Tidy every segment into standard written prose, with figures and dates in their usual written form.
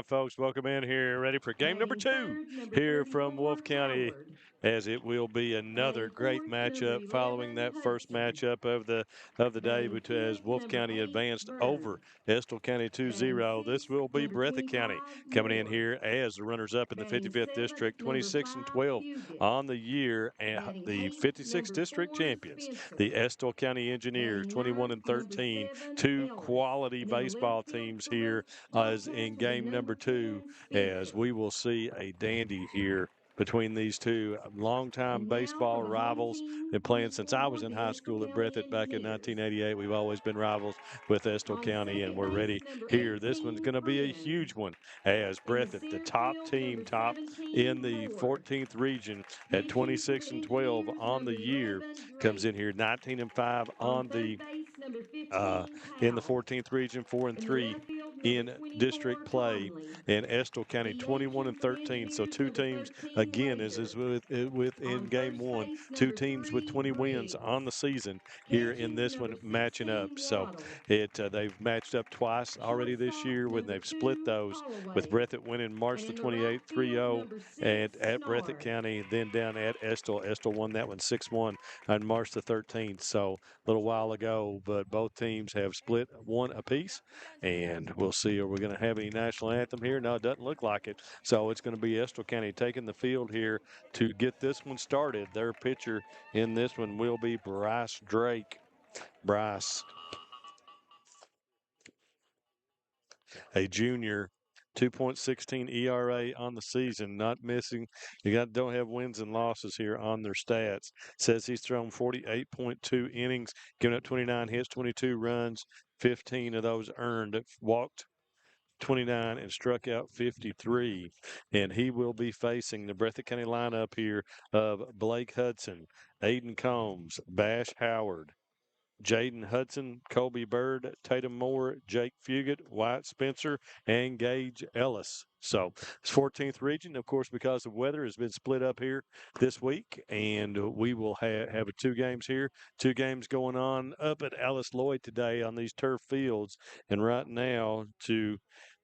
folks. Welcome in here. Ready for game number Playing 2 third, number here from 34, Wolfe County, Howard. as it will be another Playing great fourth, number matchup following 11, that first Hudson. matchup of the day, Playing but as fifth, Wolfe number County 8, advanced over Bird. Estill County Batting 2-0. This sixth, will be number Breathitt County 25, coming in Moore. here as the runners-up in the Batting 55th seventh, district, number 26 and 5, 12 Puget. on the year, and Batting the eighth, 56th number district 4, champions, the Spencer. Estill County Engineers, Batting 21 ninth, and number 13. 7, Two Ellis. quality And in left baseball field teams for the here as Bobcats in will be game number number 2, 10, as Spencer. we will see a dandy here between these two longtime And now baseball for the home rivals. team Been on the playing since I was scoreboard, in the high Estill school at County Breathitt back in Engineers. 1988. We've always been rivals with Estill On County, and second we're base, ready number here. This one's 18, going to be a Friend. huge one, as In the Breathitt, the center top field, team, number top 17, in the Moore. 14th region at Pitching for 26 the and 12 Engineers, on number the year, 11, comes in Drake. here 19 and 5 On on third the base, number uh, 15, in the Howe. 14th region, 4 and In the 3 left field, number in 24, district play. Conley. In Estill County, And 21 pitching and for the 13. So Engineers, two number teams 13, again, as is Laser. with in On game first one. base, Two number teams with 3, 20 wins on Briggs. the season here in Pitching, this one number matching up. 16, So Waddle. they've matched up twice already this Shortstop, year when number they've split 2, those. With Holloway. Breathitt winning March And the in the right 28th, field, 3-0 number 6, and at Breathitt Snar. County, then down at Estill. Estill won that one 6-1 on March the 13th. So a little while ago, but both teams have split one apiece, and we'll see. Are we going to have any national anthem here? No, it doesn't look like it. So it's going to be Estill County taking the field here to get this one started. Their pitcher in this one will be Bryce Drake. Bryce, a junior, 2.16 ERA on the season, not missing. Don't have wins and losses here on their stats. Says he's thrown 48.2 innings, given up 29 hits, 22 runs, 15 of those earned. Walked 29 and struck out 53. And he will be facing the Breathitt County lineup here of Blake Hudson, Aiden Combs, Bash Howard, Jaden Hudson, Colby Bird, Tatum Moore, Jake Fugit, Wyatt Spencer, and Gage Ellis. So it's 14th region, of course, because of weather, has been split up here this week, and we will have two games here, two games going on up at Alice Lloyd today on these turf fields. And right now, to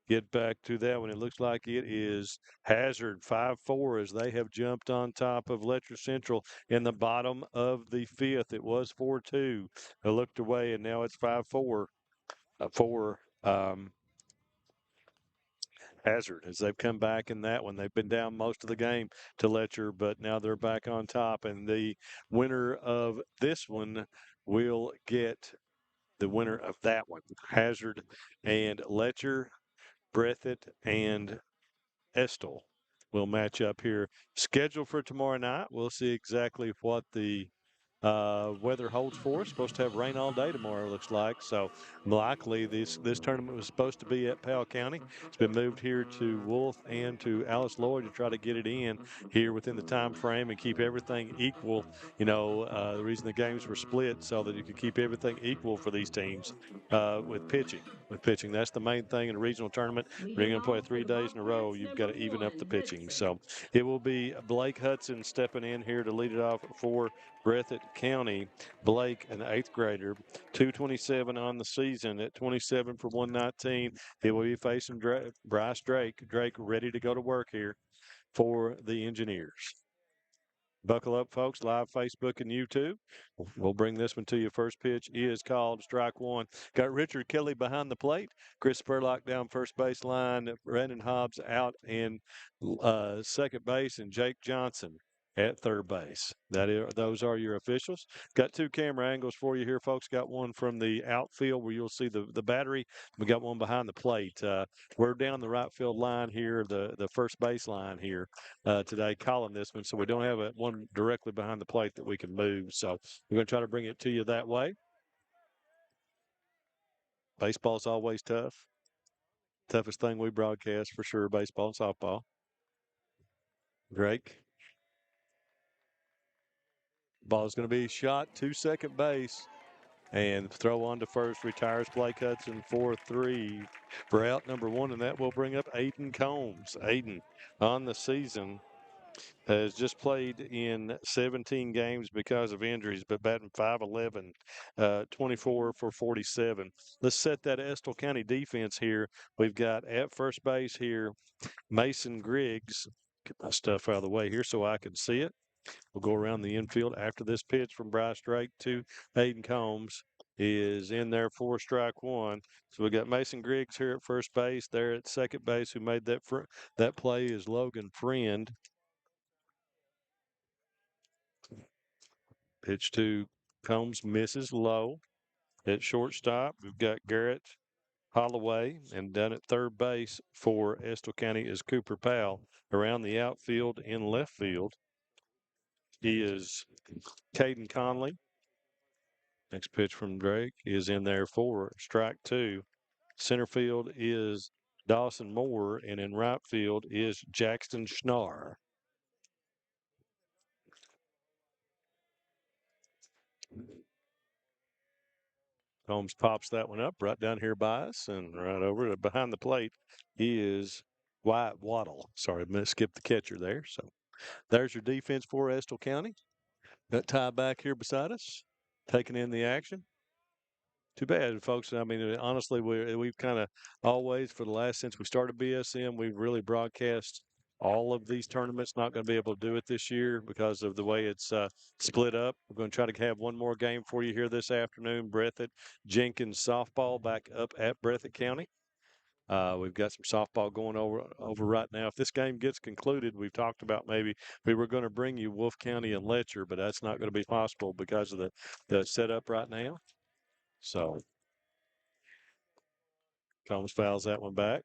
get back to that one, it looks like it is Hazard 5-4 as they have jumped on top of Letcher Central in the bottom of the fifth. It was 4-2. I looked away, and now it's 5-4 for Hazard as they've come back in that one. They've been down most of the game to Letcher, but now they're back on top. And the winner of this one will get the winner of that one. Hazard and Letcher, Breathitt and Estill will match up here. Scheduled for tomorrow night. We'll see exactly what the weather holds for us. Supposed to have rain all day tomorrow, looks like. So likely this tournament was supposed to be at Powell County. It's been moved here to Wolfe and to Alice Lloyd to try to get it in here within the time frame and keep everything equal. The reason the games were split so that you could keep everything equal for these teams with pitching. With pitching, that's the main thing in a regional tournament. When you're Leading going to play off for 3 the days in a row, Bobcats, you've got number to even up the 1, pitching. Hudson. So it will be Blake Hudson stepping in here to lead it off for Breathitt County. Blake, an eighth grader, 227 on the season at 27 for 119. He will be facing Bryce Drake. Drake ready to go to work here for the Engineers. Buckle up, folks. Live Facebook and YouTube. We'll bring this one to you. First pitch is called strike one. Got Richard Kelly behind the plate. Chris Spurlock down first base line. Brandon Hobbs out in second base, and Jake Johnson at third base. Those are your officials. Got two camera angles for you here, folks. Got one from the outfield where you'll see the battery. We got one behind the plate. We're down the right field line here, the first base line here today, calling this one. So we don't have one directly behind the plate that we can move. So we're going to try to bring it to you that way. Baseball's always tough. Toughest thing we broadcast for sure, baseball and softball. Drake. Ball's going to be shot to second base. And throw on to first, retires Blake Hudson 4-3 for out number one, and that will bring up Aiden Combs. Aiden on the season Has just played in 17 games because of injuries, but batting 511, 24 for 47. Let's set that Estill County defense here. We've got at first base here Mason Griggs. Get my stuff out of the way here so I can see it. We'll go around the infield after this pitch from Bryce Drake to Aiden Combs is in there for strike one. So we got Mason Griggs here at first base. There at second base, who made that play is Logan Friend. Pitch to Combs misses low. At shortstop, we've got Garrett Holloway, and down at third base for Estill County is Cooper Powell. Around the outfield in left field, he is Caden Conley. Next pitch from Drake is in there for strike two. Center field is Dawson Moore, and in right field is Jackson Schnarr. Holmes pops that one up right down here by us, and right over to behind the plate is Wyatt Waddle. Sorry, I skipped the catcher there. So there's your defense for Estill County. That tie back here beside us, taking in the action. Too bad, folks. I mean, honestly, we've kind of always, for the last since we started BSM, we've really broadcast all of these tournaments. Not going to be able to do it this year because of the way it's split up. We're going to try to have one more game for you here this afternoon. Breathitt Jenkins softball back up at Breathitt County. We've got some softball going over right now. If this game gets concluded, we've talked about maybe we were going to bring you Wolfe County and Letcher, but that's not going to be possible because of the setup right now. So Combs fouls that one back.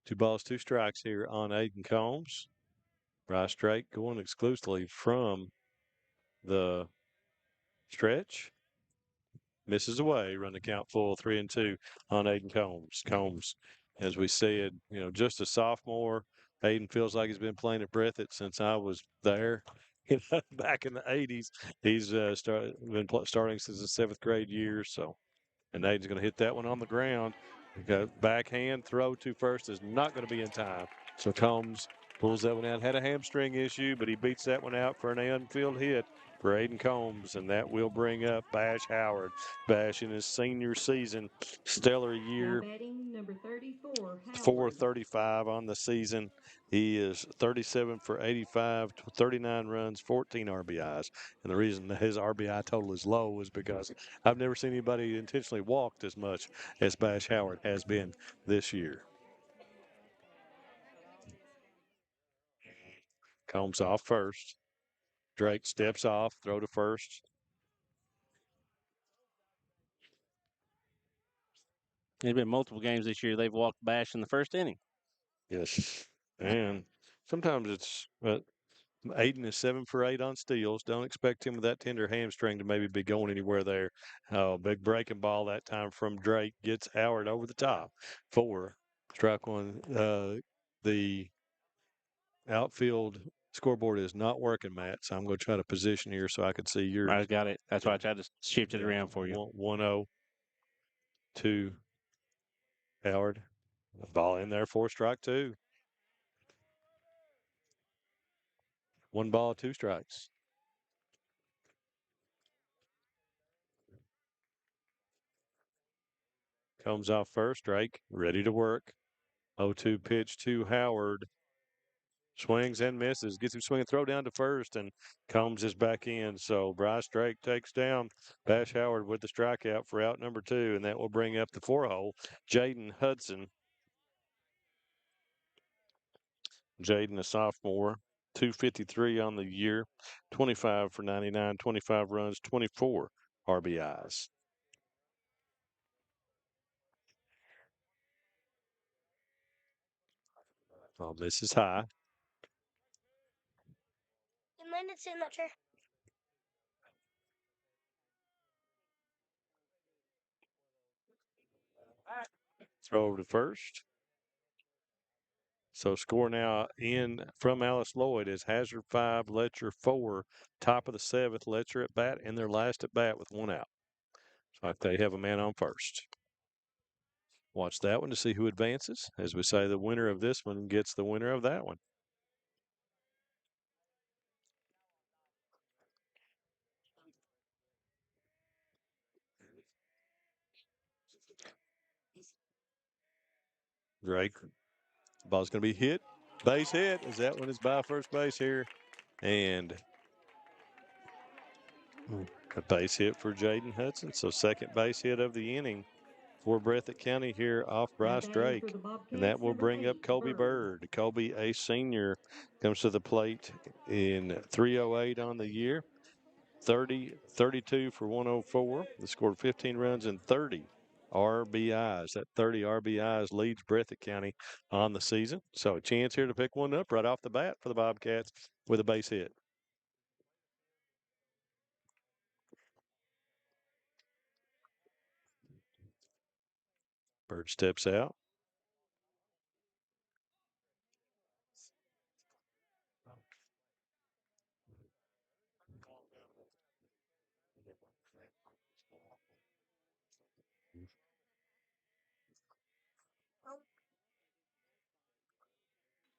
Two balls, two strikes here on Aiden Combs. Bryce Drake going exclusively from the stretch. Misses away, run the count full, 3-2 on Aiden Combs. Combs, as we said, just a sophomore. Aiden feels like he's been playing at Breathitt since I was there. Back in the 80s. He's been starting since the seventh grade year. So, and Aiden's going to hit that one on the ground. Backhand throw to first is not going to be in time. So Combs pulls that one out. Had a hamstring issue, but he beats that one out for an infield hit for Aiden Combs, and that will bring up Bash Howard. Bash in his senior season, stellar year. Number 34, 435 on the season. He is 37 for 85, 39 runs, 14 RBIs. And the reason his RBI total is low is because I've never seen anybody intentionally walked as much as Bash Howard has been this year. Combs off first. Drake steps off, throw to first. There's been multiple games this year they've walked Bash in the first inning. Yes. And sometimes it's Aiden is 7 for 8 on steals. Don't expect him with that tender hamstring to maybe be going anywhere there. Oh, big breaking ball that time from Drake gets Howard over the top. 4. Strike one. The outfield scoreboard is not working, Matt. So I'm going to try to position here so I can see yours. I got it. That's why I tried to shift it around for you. 1-0 to Howard. Ball in there for strike two. 1 ball, 2 strikes. Comes off first. Drake ready to work. 0-2 pitch to Howard. Swings and misses. Gets him swinging, throw down to first, and Combs is back in. So Bryce Drake takes down Bash Howard with the strikeout for out number 2, and that will bring up the 4-hole, Jaden Hudson. Jaden, a sophomore, 253 on the year, 25 for 99, 25 runs, 24 RBIs. Oh, this is high. You mind it in that chair? Throw over to first. So score now in from Alice Lloyd is Hazard 5, Letcher 4, top of the 7th. Letcher at bat in their last at bat with 1 out. Like they have a man on first. Watch that one to see who advances. As we say, the winner of this one gets the winner of that one. Drake. Ball's going to be hit. Base hit as that one is by first base here. And a base hit for Jaden Hudson. So second base hit of the inning for Breathitt County here off Bryce And batting for Drake. the Bobcats, And that will number bring up 8, Colby Bird. Colby, a senior, comes to the plate in 308 on the year. 32 for 104. They scored 15 runs and 30 RBIs. That 30 RBIs leads Breathitt County on the season. So a chance here to pick one up right off the bat for the Bobcats with a base hit. Bird steps out.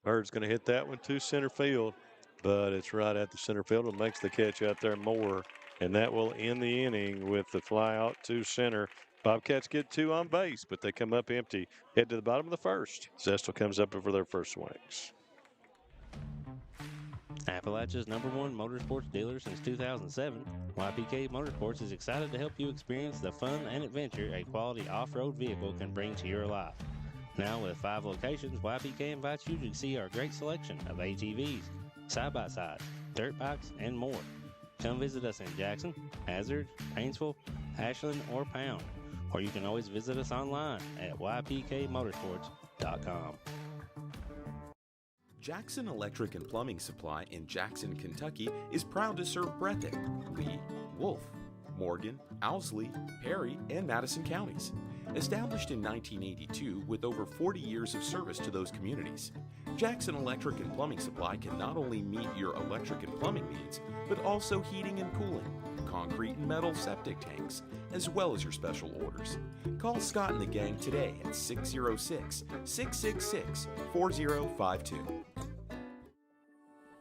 Bird's going to hit that one to center field, but it's right at the center field and makes the catch out there more. And that will end the inning with the fly out to center. Bobcats get 2 on base, but they come up empty. Head to the bottom of the first. Estill comes up for their first swings. Appalachia's #1 motorsports dealer since 2007, YPK Motorsports is excited to help you experience the fun and adventure a quality off-road vehicle can bring to your life. Now with 5 locations, YPK invites you to see our great selection of ATVs, side-by-sides, dirt bikes, and more. Come visit us in Jackson, Hazard, Painesville, Ashland, or Pound. Or you can always visit us online at ypkmotorsports.com. Jackson Electric and Plumbing Supply in Jackson, Kentucky is proud to serve Breathitt, Lee, Wolfe, Morgan, Owsley, Perry, and Madison counties. Established in 1982 with over 40 years of service to those communities, Jackson Electric and Plumbing Supply can not only meet your electric and plumbing needs, but also heating and cooling, concrete and metal septic tanks, as well as your special orders. Call Scott and the gang today at 606-666-4052.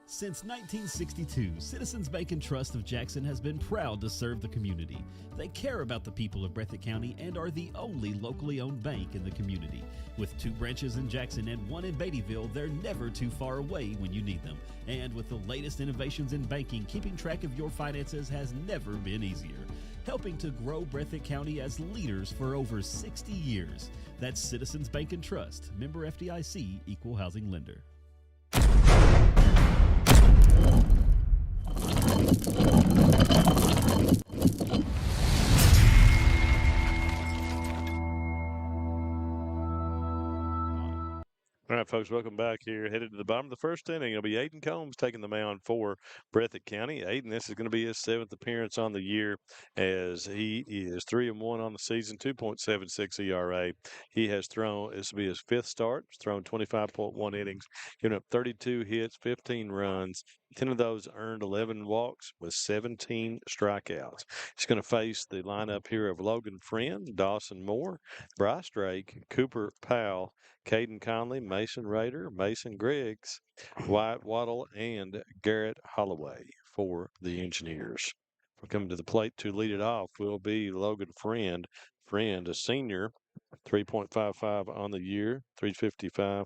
Since 1962, Citizens Bank and Trust of Jackson has been proud to serve the community. They care about the people of Breathitt County and are the only locally owned bank in the community. With 2 branches in Jackson and 1 in Beattyville, they're never too far away when you need them. And with the latest innovations in banking, keeping track of your finances has never been easier. Helping to grow Breathitt County as leaders for over 60 years. That's Citizens Bank and Trust, member FDIC, equal housing lender. All right, folks, welcome back here. Headed to the bottom of the first inning. It'll be Aiden Combs taking the mound for Breathitt County. Aiden, this is going to be his 7th appearance on the year as he is 3-1 on the season, 2.76 ERA. He has thrown, this will be his 5th start. He's thrown 25.1 innings, giving up 32 hits, 15 runs. 10 of those earned 11 walks with 17 strikeouts. He's going to face the lineup here of Logan Friend, Dawson Moore, Bryce Drake, Cooper Powell, Caden Conley, Mason Rader, Mason Griggs, Wyatt Waddle, and Garrett Holloway for the Engineers. Coming to the plate to lead it off will be Logan Friend. Friend, a senior, 3.55 on the year, 355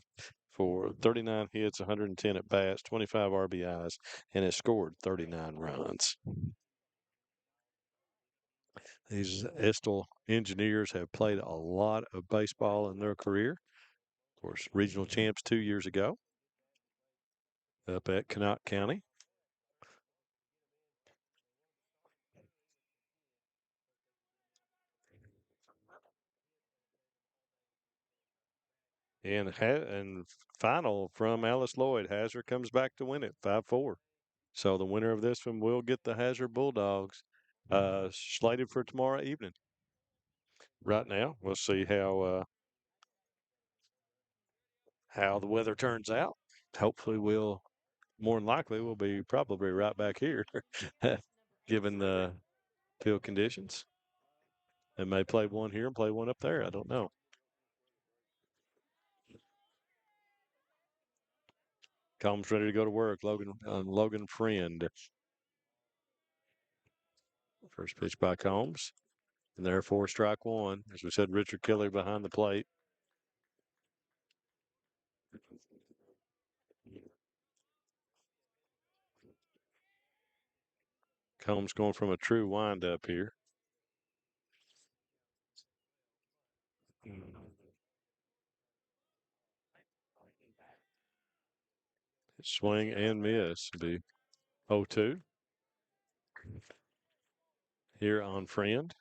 for 39 hits, 110 at bats, 25 RBIs, and has scored 39 runs. These Estill Engineers have played a lot of baseball in their career. Of course, regional champs 2 years ago up at Connaught County. And final from Alice Lloyd. Hazard comes back to win it 5-4. So the winner of this one will get the Hazard Bulldogs slated for tomorrow evening. Right now, we'll see how the weather turns out. Hopefully, more than likely we'll be probably right back here, given the field conditions. They may play one here and play one up there. I don't know. Combs ready to go to work. Logan Friend. First pitch by Combs. And therefore, strike one. As we said, Richard Kelly behind the plate. Combs going from a true windup here. Swing and miss. Be 0-2 here on Friend.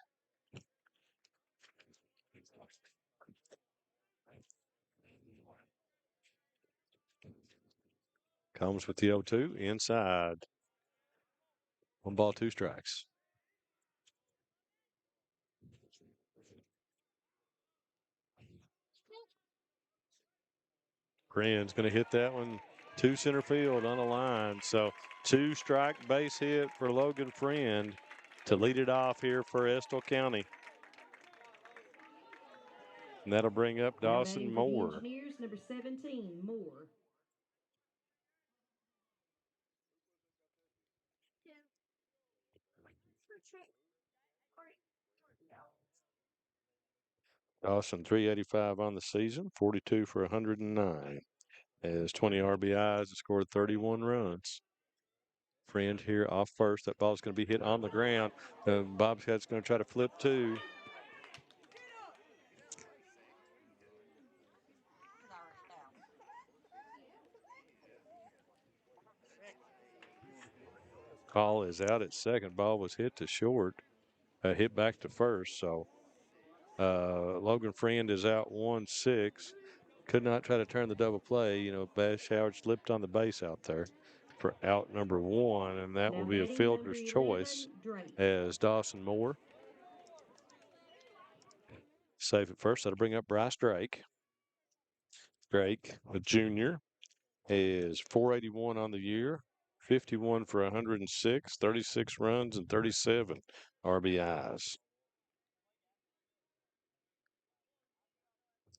Combs with the 0-2 inside. 1 ball, 2 strikes. Friend's going to hit that one to center field on a line. So 2-strike base hit for Logan Friend to lead it off here for Estill County. And that'll bring up Now Dawson batting for the Moore. Engineers, number 17, Moore. Dawson 385 on the season, 42 for 109. Has 20 RBIs and scored 31 runs. Friend here off first. That ball's going to be hit on the ground. Bobcats going to try to flip two. Call is out at second. Ball was hit to short. Hit back to first. So Logan Friend is out 1-6. Could not try to turn the double play. You know, Bash Howard slipped on the base out there for out number 1, and that Now will be a batting fielder's number 11, choice Drake. as Dawson Moore. Safe at first. That'll bring up Bryce Drake. Drake, a junior, is 481 on the year, 51 for 106, 36 runs, and 37 RBIs.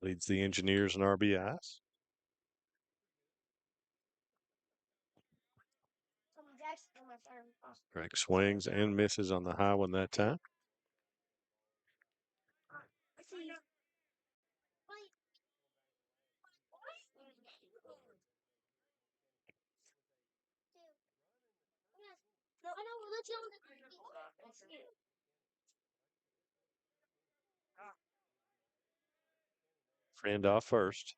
Leads the Engineers in RBIs. Drake swings and misses on the high one that time. Friend off first.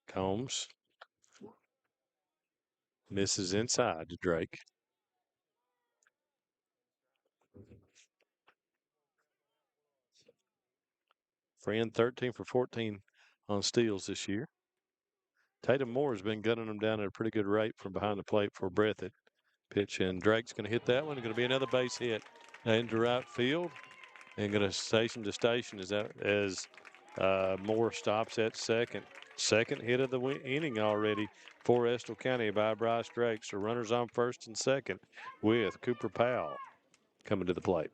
Combs misses inside to Drake. Friend 13 for 14 on steals this year. Tatum Moore has been gunning them down at a pretty good rate from behind the plate for Breathitt. Pitch, and Drake's going to hit that one. Going to be another base hit into right field, and going to station to station as Moore stops at second. Second hit of the inning already for Estill County by Bryce Drake. So runners on first and second with Cooper Powell coming to the plate.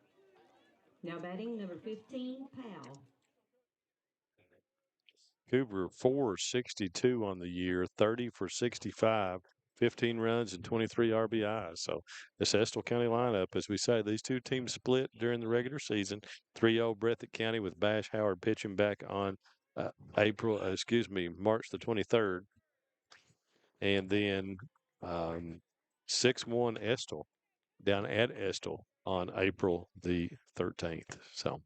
Now batting number 15, Powell. Cooper 462 on the year, 30 for 65, 15 runs and 23 RBIs. So this Estill County lineup, as we say, these two teams split during the regular season. 3-0 Breathitt County with Bash Howard pitching back on March the 23rd. And then 6-1 Estill down at Estill on April the 13th. So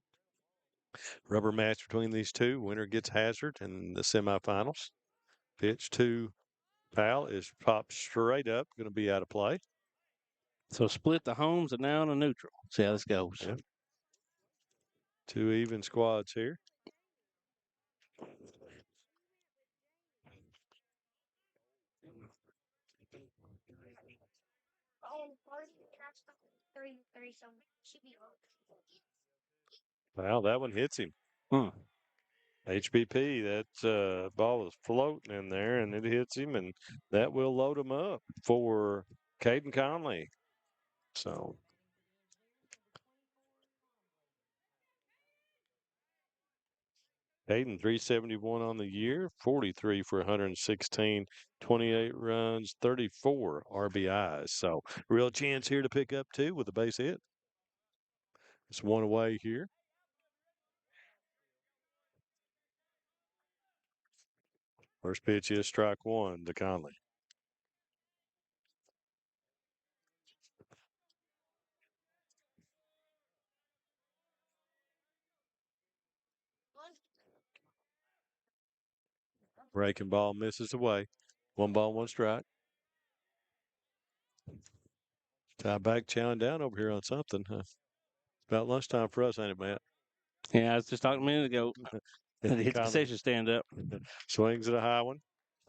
rubber match between these two. Winner gets Hazard in the semifinals. Pitch to Powell is popped straight up, going to be out of play. So split the homes and now in a neutral. See how this goes. Yep. Two even squads here. Wow, that one hits him. HBP, that ball is floating in there, and it hits him, and that will load him up for Caden Conley. So Hayden, 371 on the year, 43 for 116, 28 runs, 34 RBIs. So, real chance here to pick up two with a base hit. It's one away here. First pitch is strike one to Conley. Breaking ball misses away. 1 ball, 1 strike. Tie back, chowing down over here on something. It's about lunchtime for us, ain't it, Matt? Yeah, I was just talking a minute ago. Hit the concession stand up. Swings at a high one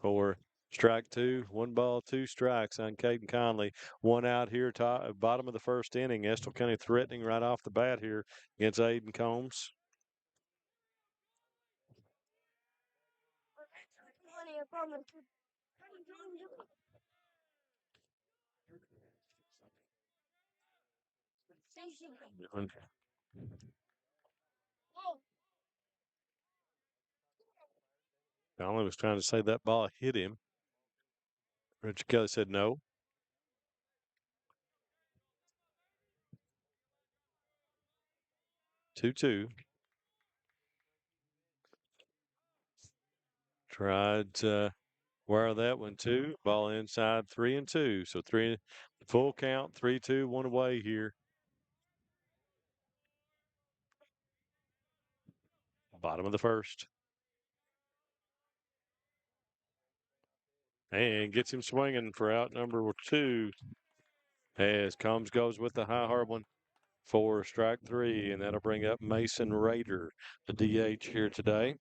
for strike two. 1 ball, 2 strikes on Caden Conley. One out here, bottom of the first inning. Estill County threatening right off the bat here against Aiden Combs. Conley was trying to say that ball hit him. Richard Kelly said no. 2-2. Tried to wire that one too. Ball inside, 3-2. So full count, 3-2, one away here. Bottom of the first. And gets him swinging for out number 2 as Combs goes with the high hard one for strike 3. And that'll bring up Mason Rader, the DH here today.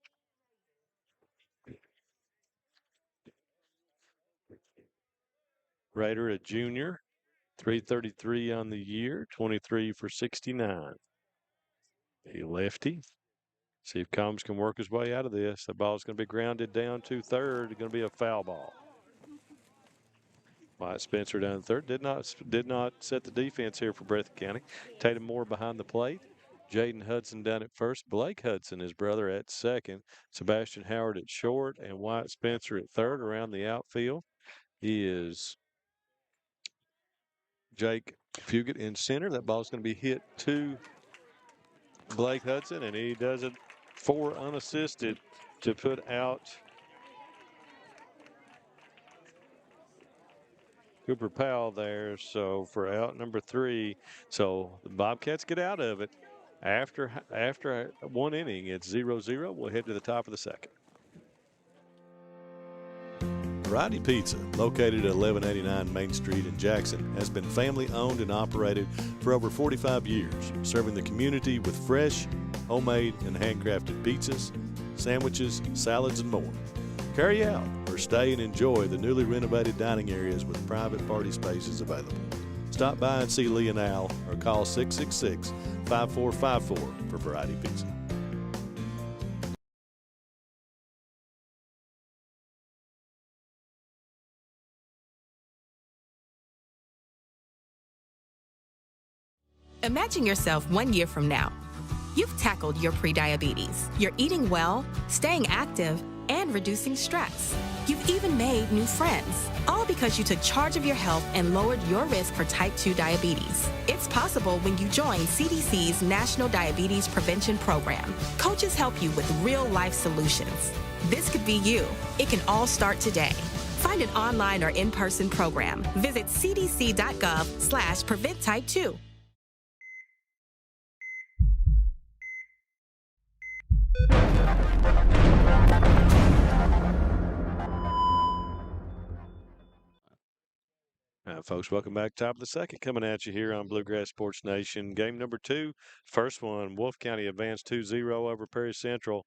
Rader, a junior, 333 on the year, 23 for 69. A lefty. See if Combs can work his way out of this. The ball's going to be grounded down to third. It's going to be a foul ball. Wyatt Spencer down third. Did not set the defense here for Breathitt County. Tatum Moore behind the plate. Jaden Hudson down at first. Blake Hudson, his brother, at second. Sebastian Howard at short. And Wyatt Spencer at third. Around the outfield is Jake Fugit in center. That ball's going to be hit to Blake Hudson, and he does it 4 unassisted to put out Cooper Powell there. So for out number 3, so the Bobcats get out of it. After one inning, it's 0-0. We'll head to the top of the second. Variety Pizza, located at 1189 Main Street in Jackson, has been family owned and operated for over 45 years, serving the community with fresh, homemade, and handcrafted pizzas, sandwiches, salads, and more. Carry out or stay and enjoy the newly renovated dining areas with private party spaces available. Stop by and see Lee and Al or call 666-5454 for Variety Pizza. Imagine yourself 1 year from now. You've tackled your prediabetes. You're eating well, staying active, and reducing stress. You've even made new friends, all because you took charge of your health and lowered your risk for type 2 diabetes. It's possible when you join CDC's National Diabetes Prevention Program. Coaches help you with real-life solutions. This could be you. It can all start today. Find an online or in-person program. Visit cdc.gov/prevent type 2. Folks, welcome back. Top of the second, coming at you here on Bluegrass Sports Nation. Game number 2, first one, Wolfe County advanced 2-0 over Perry Central.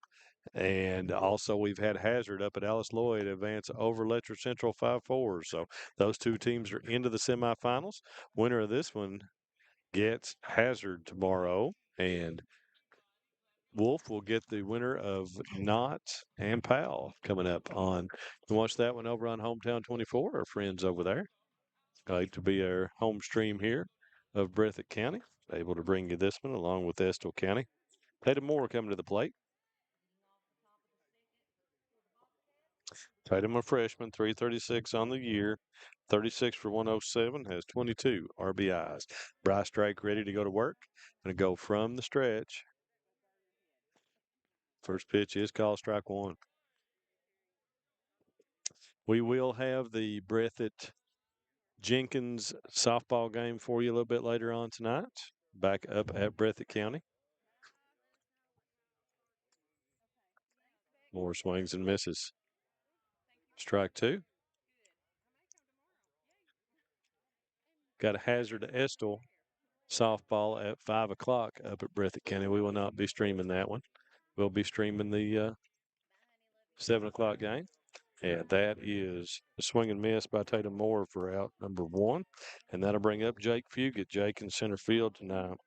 And also we've had Hazard up at Alice Lloyd advance over Letcher Central 5-4. So those two teams are into the semifinals. Winner of this one gets Hazard tomorrow. And Wolfe will get the winner of Knott and Powell coming up on. You watch that one over on Hometown 24, our friends over there. Glad to be our home stream here of Breathitt County. Able to bring you this one along with Estill County. Tatum Moore coming to the plate. Tatum, a freshman, 336 on the year, 36 for 107, has 22 RBIs. Bryce Drake ready to go to work. Going to go from the stretch. First pitch is called strike one. We will have the Breathitt Jenkins softball game for you a little bit later on tonight, back up at Breathitt County. More swings and misses. Strike two. Got a hazard to Estill softball at 5 o'clock up at Breathitt County. We will not be streaming that one. We'll be streaming the 7 o'clock game. And that is a swing and miss by Tatum Moore for out number one. And that'll bring up Jake Fugit. Jake in center field tonight.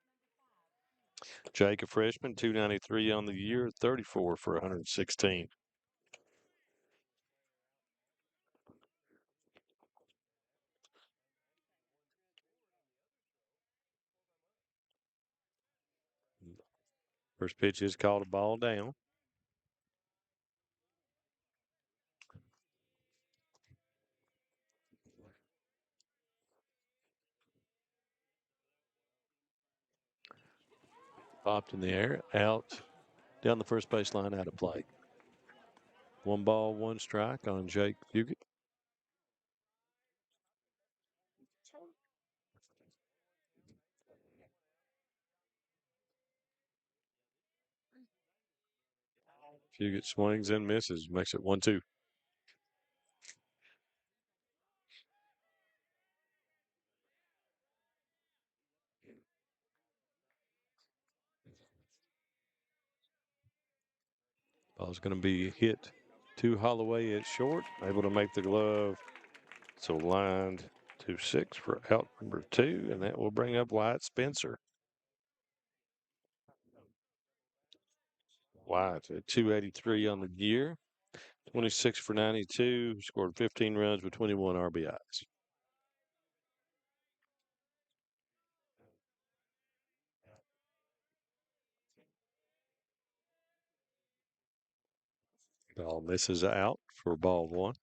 Jake, a freshman, 293 on the year, 34 for 116. First pitch is called a ball down. Popped in the air, out down the first baseline, out of play. 1 ball, 1 strike on Jake Fugit. Fugit swings and misses, makes it 1-2. Ball's going to be hit to Holloway at short, able to make the glove. So lined to 6 for out number 2, and that will bring up Wyatt Spencer. Wyatt at 283 on the year, 26 for 92, scored 15 runs with 21 RBIs. Ball misses out for ball one.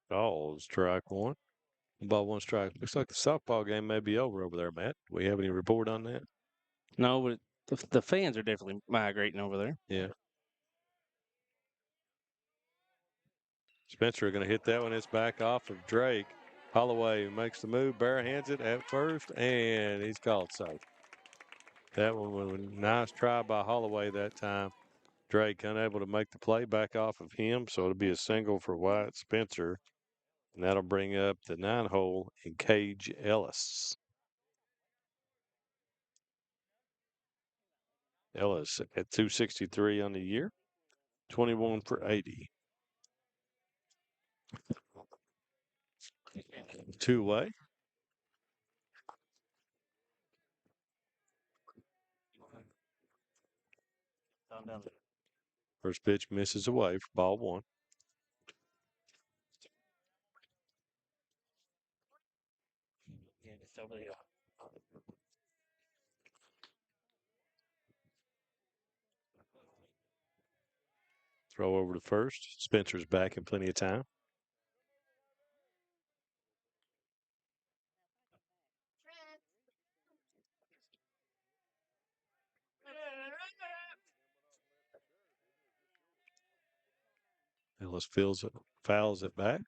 Ball, strike one. Ball one strike. Looks like the softball game may be over there, Matt. Do we have any report on that? No, but the fans are definitely migrating over there. Yeah. Spencer going to hit that one. It's back off of Drake. Holloway makes the move, barehands it at first, and he's called safe. That one was a nice try by Holloway that time. Drake unable to make the play back off of him, so it'll be a single for Wyatt Spencer. And that'll bring up the 9-hole in Cage Ellis. Ellis at 263 on the year, 21 for 80. Two-way. First pitch misses away for ball one. Throw over to first. Spencer's back in plenty of time. Ellis fouls it back.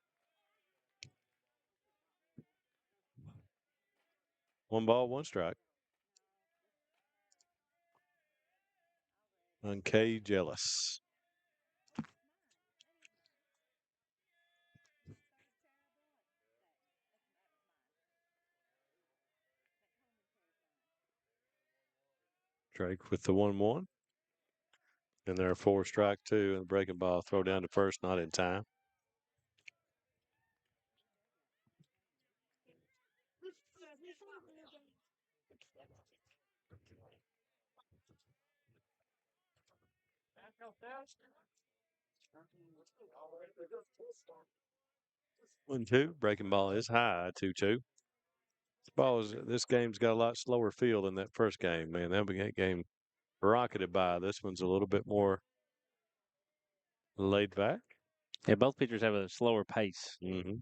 1 ball, 1 strike. On Cage Ellis. Drake with the 1-1. And there are 4 strike 2 and breaking ball throw down to first, not in time. 1-2. Breaking ball is high, 2-2. This game's got a lot slower feel than that first game, man. That game rocketed by. This one's a little bit more laid back. Yeah, both pitchers have a slower pace. Mm-hmm.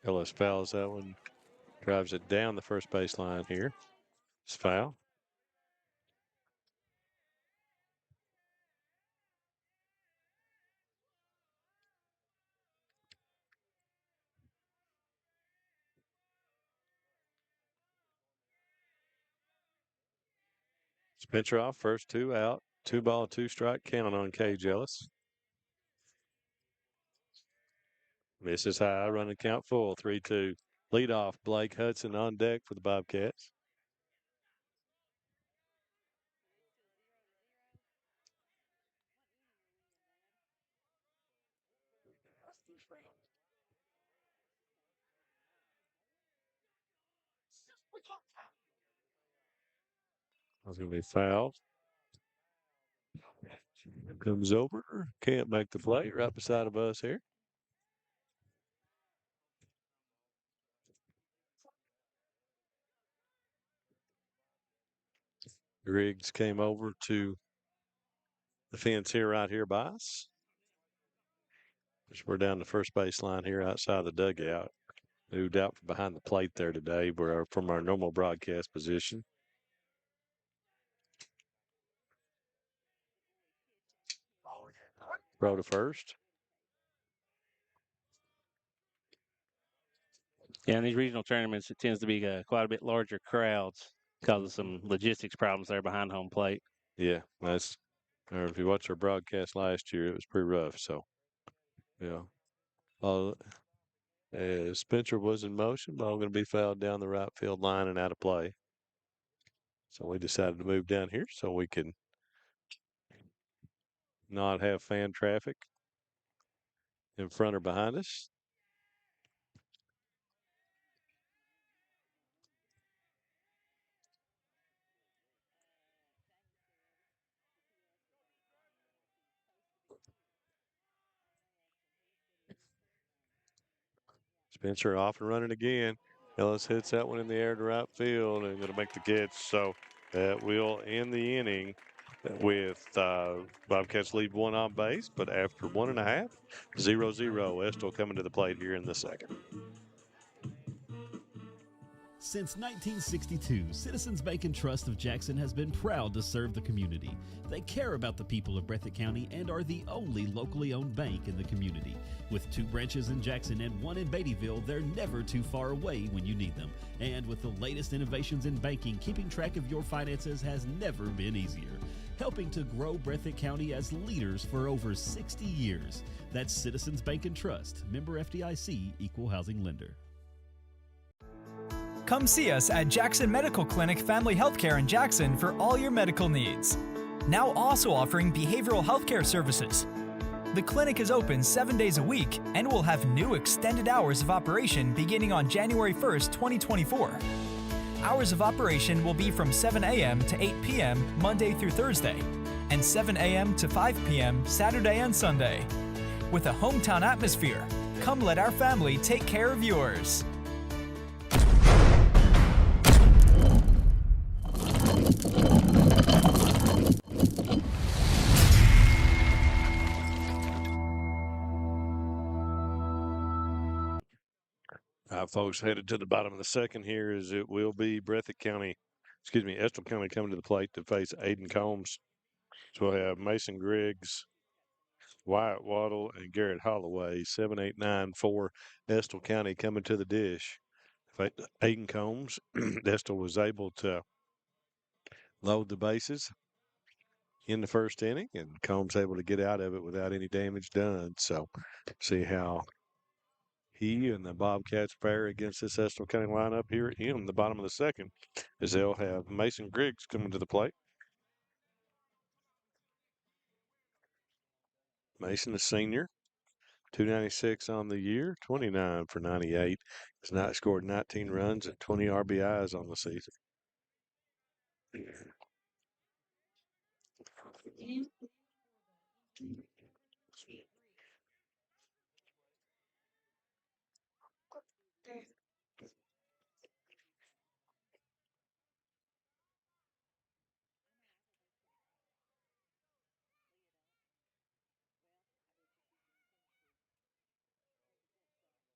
Ellis fouls that one, drives it down the first baseline here. It's foul. Spencer off, first 2 out. 2-ball, 2-strike count on Cage Ellis. Misses high, running count full, 3-2. Leadoff, Blake Hudson on deck for the Bobcats. That's going to be fouled. Comes over, can't make the play, right beside of us here. Griggs came over to the fence here, right here by us. We're down the first baseline here outside the dugout. Moved out from behind the plate there today. We're from our normal broadcast position. Throw to first. Yeah, in these regional tournaments, it tends to be quite a bit larger crowds because of some logistics problems there behind home plate. Yeah, if you watched our broadcast last year, it was pretty rough. So, yeah. Spencer was in motion, ball going to be fouled down the right field line and out of play. So we decided to move down here so we can not have fan traffic in front or behind us. Spencer off and running again. Ellis hits that one in the air to right field and going to make the catch. So that will end the inning with Bobcats lead 1 on base, but after 1.5, 0-0. Estill coming to the plate here in the second. Since 1962, Citizens Bank and Trust of Jackson has been proud to serve the community. They care about the people of Breathitt County and are the only locally owned bank in the community. With 2 branches in Jackson and 1 in Beattyville, they're never too far away when you need them. And with the latest innovations in banking, keeping track of your finances has never been easier. Helping to grow Breathitt County as leaders for over 60 years. That's Citizens Bank and Trust, member FDIC, equal housing lender. Come see us at Jackson Medical Clinic Family Healthcare in Jackson for all your medical needs. Now also offering behavioral healthcare services. The clinic is open 7 days a week and will have new extended hours of operation beginning on January 1st, 2024. Hours of operation will be from 7 a.m. to 8 p.m. Monday through Thursday, and 7 a.m. to 5 p.m. Saturday and Sunday. With a hometown atmosphere, come let our family take care of yours. Folks, headed to the bottom of the second here as it will be Estill County coming to the plate to face Aiden Combs. So we'll have Mason Griggs, Wyatt Waddle, and Garrett Holloway, 7, 8, 9 for Estill County coming to the dish. Aiden Combs, Estill was able to load the bases in the first inning, and Combs able to get out of it without any damage done. So see how he and the Bobcats fare against this Estill County lineup here in the bottom of the second, as they'll have Mason Griggs coming to the plate. Mason, a senior, 296 on the year, 29 for 98. Has not scored 19 runs and 20 RBIs on the season.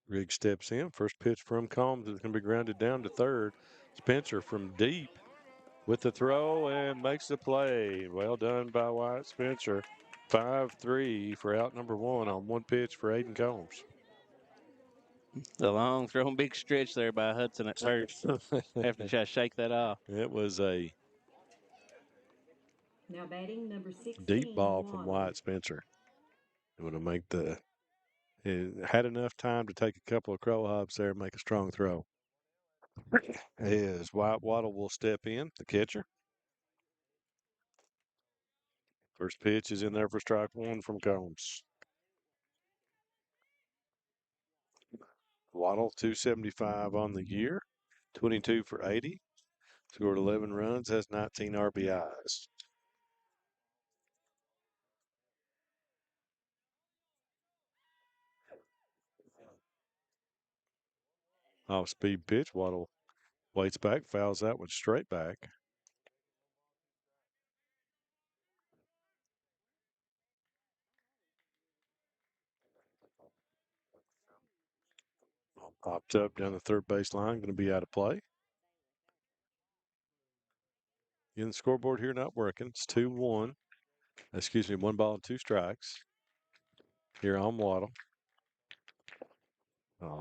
Riggs steps in. First pitch from Combs is going to be grounded down to third. Spencer from deep with the throw and makes the play. Well done by Wyatt Spencer. 5-3 for out number one on one pitch for Aiden Combs. The long throw, big stretch there by Hudson at first. After try to shake that off. It was a Now batting number 16. deep ball from Waddle. Wyatt Spencer. It would have made it had enough time to take a couple of crow hops there and make a strong throw. As Wyatt Waddle will step in, the catcher. First pitch is in there for strike one from Combs. Waddle, 275 on the year, 22 for 80. Scored 11 runs, has 19 RBIs. Off-speed pitch. Waddle waits back, fouls that one straight back. Popped up down the third base line, going to be out of play. Again, the scoreboard here not working. It's 2-1. Excuse me, 1 ball and 2 strikes. Here on Waddle.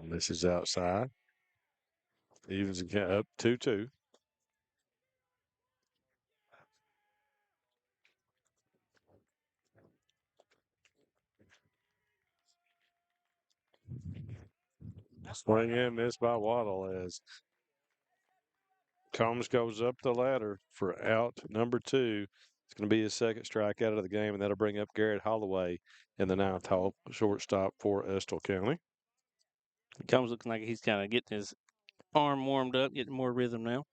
Misses outside. Evens again up 2-2. Swing and miss by Waddle as Combs goes up the ladder for out number 2. It's going to be his second strikeout of the game, and that'll bring up Garrett Holloway in the 9th hole, shortstop for Estill County. Combs looking like he's kind of getting his arm warmed up, getting more rhythm now.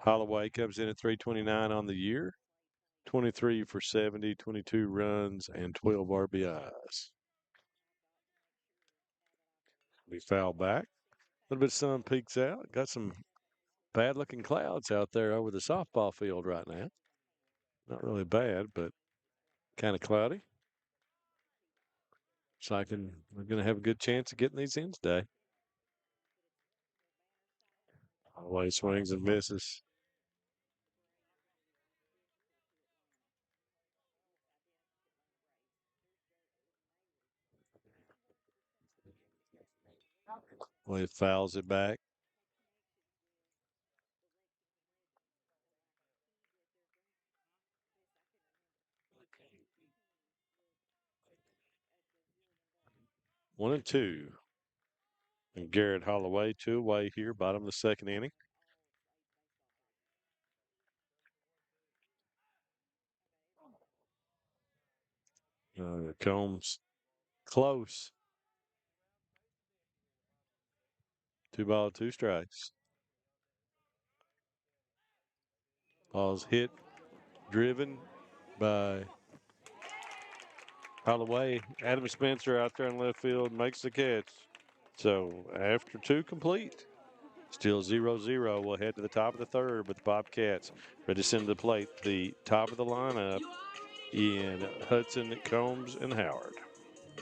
Holloway comes in at 329 on the year, 23 for 70, 22 runs, and 12 RBIs. We foul back. A little bit of sun peeks out. Got some bad-looking clouds out there over the softball field right now. Not really bad, but kind of cloudy. So we're going to have a good chance of getting these in today. Holloway swings and misses. Well, it fouls it back. One and two. And Garrett Holloway 2 away here, bottom of the second inning. Combs close. 2 balls, 2 strikes. Ball's hit, driven by Holloway. Adam Spencer out there in left field makes the catch. So after 2 complete, still 0-0. We'll head to the top of the third with the Bobcats ready to send to the plate. The top of the lineup in Hudson, Combs, and Howard.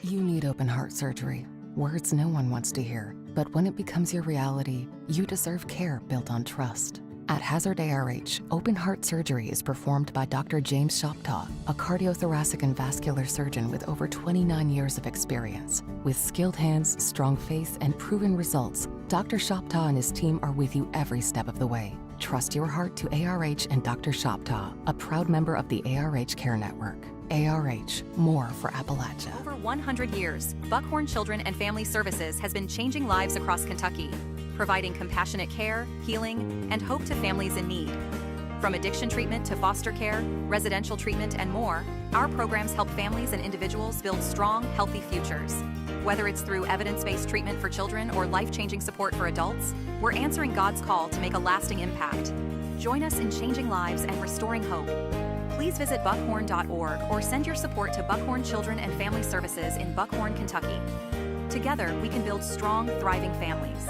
You need open heart surgery. Words no one wants to hear. But when it becomes your reality, you deserve care built on trust. At Hazard ARH, open heart surgery is performed by Dr. James Shoptaw, a cardiothoracic and vascular surgeon with over 29 years of experience. With skilled hands, strong faith, and proven results, Dr. Shoptaw and his team are with you every step of the way. Trust your heart to ARH and Dr. Shoptaw, a proud member of the ARH Care Network. ARH, more for Appalachia. Over 100 years, Buckhorn Children and Family Services has been changing lives across Kentucky, providing compassionate care, healing, and hope to families in need. From addiction treatment to foster care, residential treatment, and more, our programs help families and individuals build strong, healthy futures. Whether it's through evidence-based treatment for children or life-changing support for adults, we're answering God's call to make a lasting impact. Join us in changing lives and restoring hope. Please visit buckhorn.org or send your support to Buckhorn Children and Family Services in Buckhorn, Kentucky. Together, we can build strong, thriving families.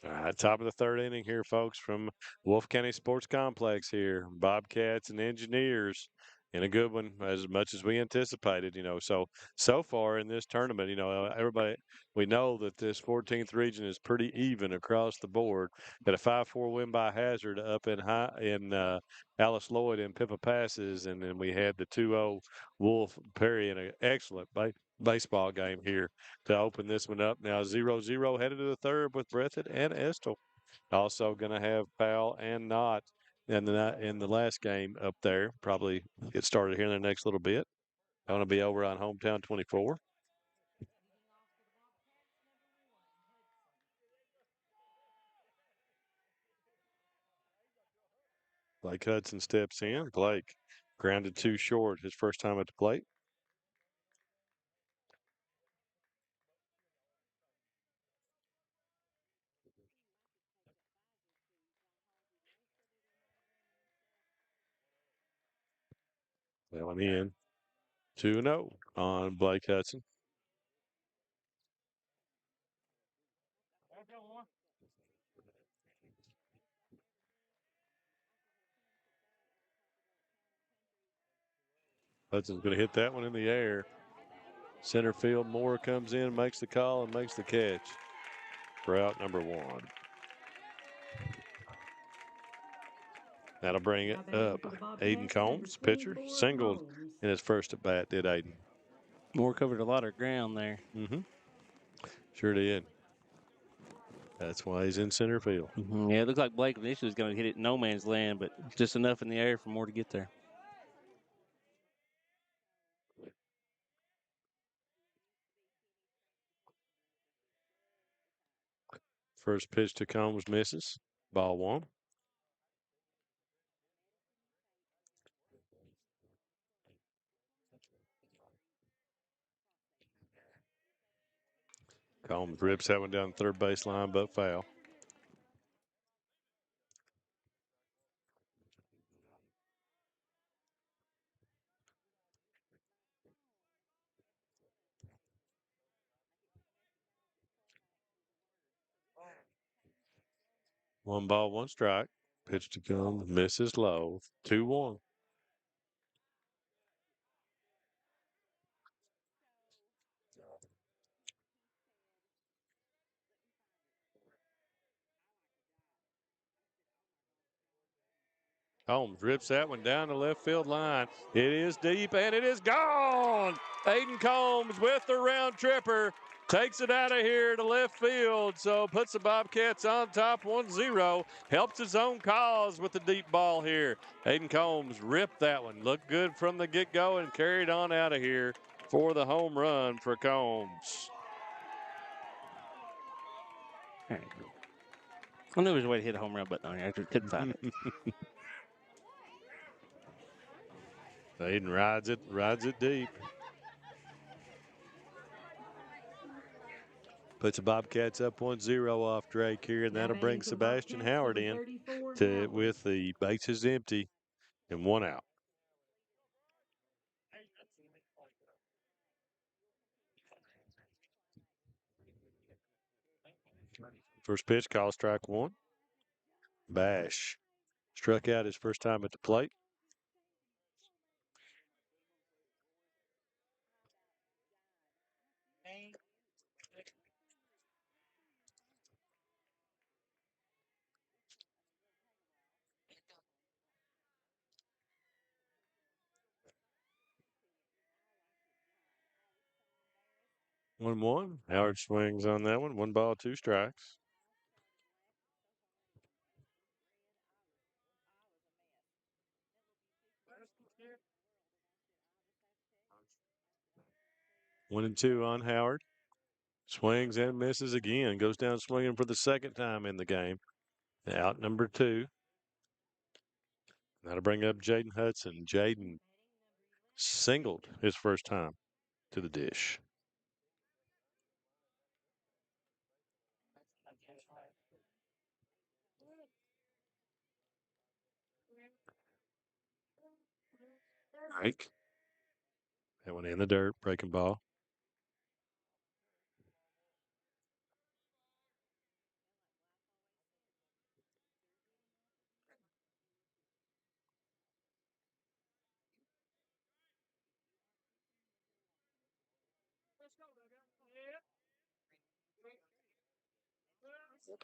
All right, top of the third inning here, folks, from Wolfe County Sports Complex here. Bobcats and Engineers in a good one, as much as we anticipated, So far in this tournament, everybody, we know that this 14th region is pretty even across the board. Got a 5-4 win by Hazard up in Alice Lloyd and Pippa Passes, and then we had the 2-0 Wolfe Perry in an excellent baseball game here to open this one up. Now 0-0 headed to the third with Breathitt and Estill. Also going to have Powell and Knott in the last game up there. Probably get started here in the next little bit. Going to be over on Hometown 24. Blake Hudson steps in. Blake grounded 2 short his first time at the plate. That one in. 2-0 on Blake Hudson. Hudson's going to hit that one in the air. Center field, Moore comes in, makes the call, and makes the catch for out number 1. That'll bring it up. Aiden Combs, pitcher, singled in his first at bat, did Aiden. Moore covered a lot of ground there. Mm-hmm. Sure did. That's why he's in center field. Mm-hmm. Yeah, it looked like Blake initially was going to hit it in no man's land, but just enough in the air for Moore to get there. First pitch to Combs misses. Ball 1. Combs rips that one down the third baseline, but foul. One ball, one strike. Pitch to Combs, misses low. 2-1. Combs rips that one down the left field line. It is deep and it is gone. Aiden Combs with the round tripper takes it out of here to left field. So puts the Bobcats on top 1-0. Helps his own cause with the deep ball here. Aiden Combs ripped that one. Looked good from the get-go and carried on out of here for the home run for Combs. I knew there was a way to hit a home run button on here. I couldn't find it. Aiden rides it deep. Puts the Bobcats up 1-0 off Drake here, and that'll bring Sebastian Howard in with the bases empty and 1 out. First pitch, call strike 1. Bash struck out his first time at the plate. One one. Howard swings on that one. 1 ball, 2 strikes. 1-2 on Howard. Swings and misses again. Goes down swinging for the second time in the game. Out number 2. Now to bring up Jaden Hudson. Jaden singled his first time to the dish. Ike. That one in the dirt. Breaking ball.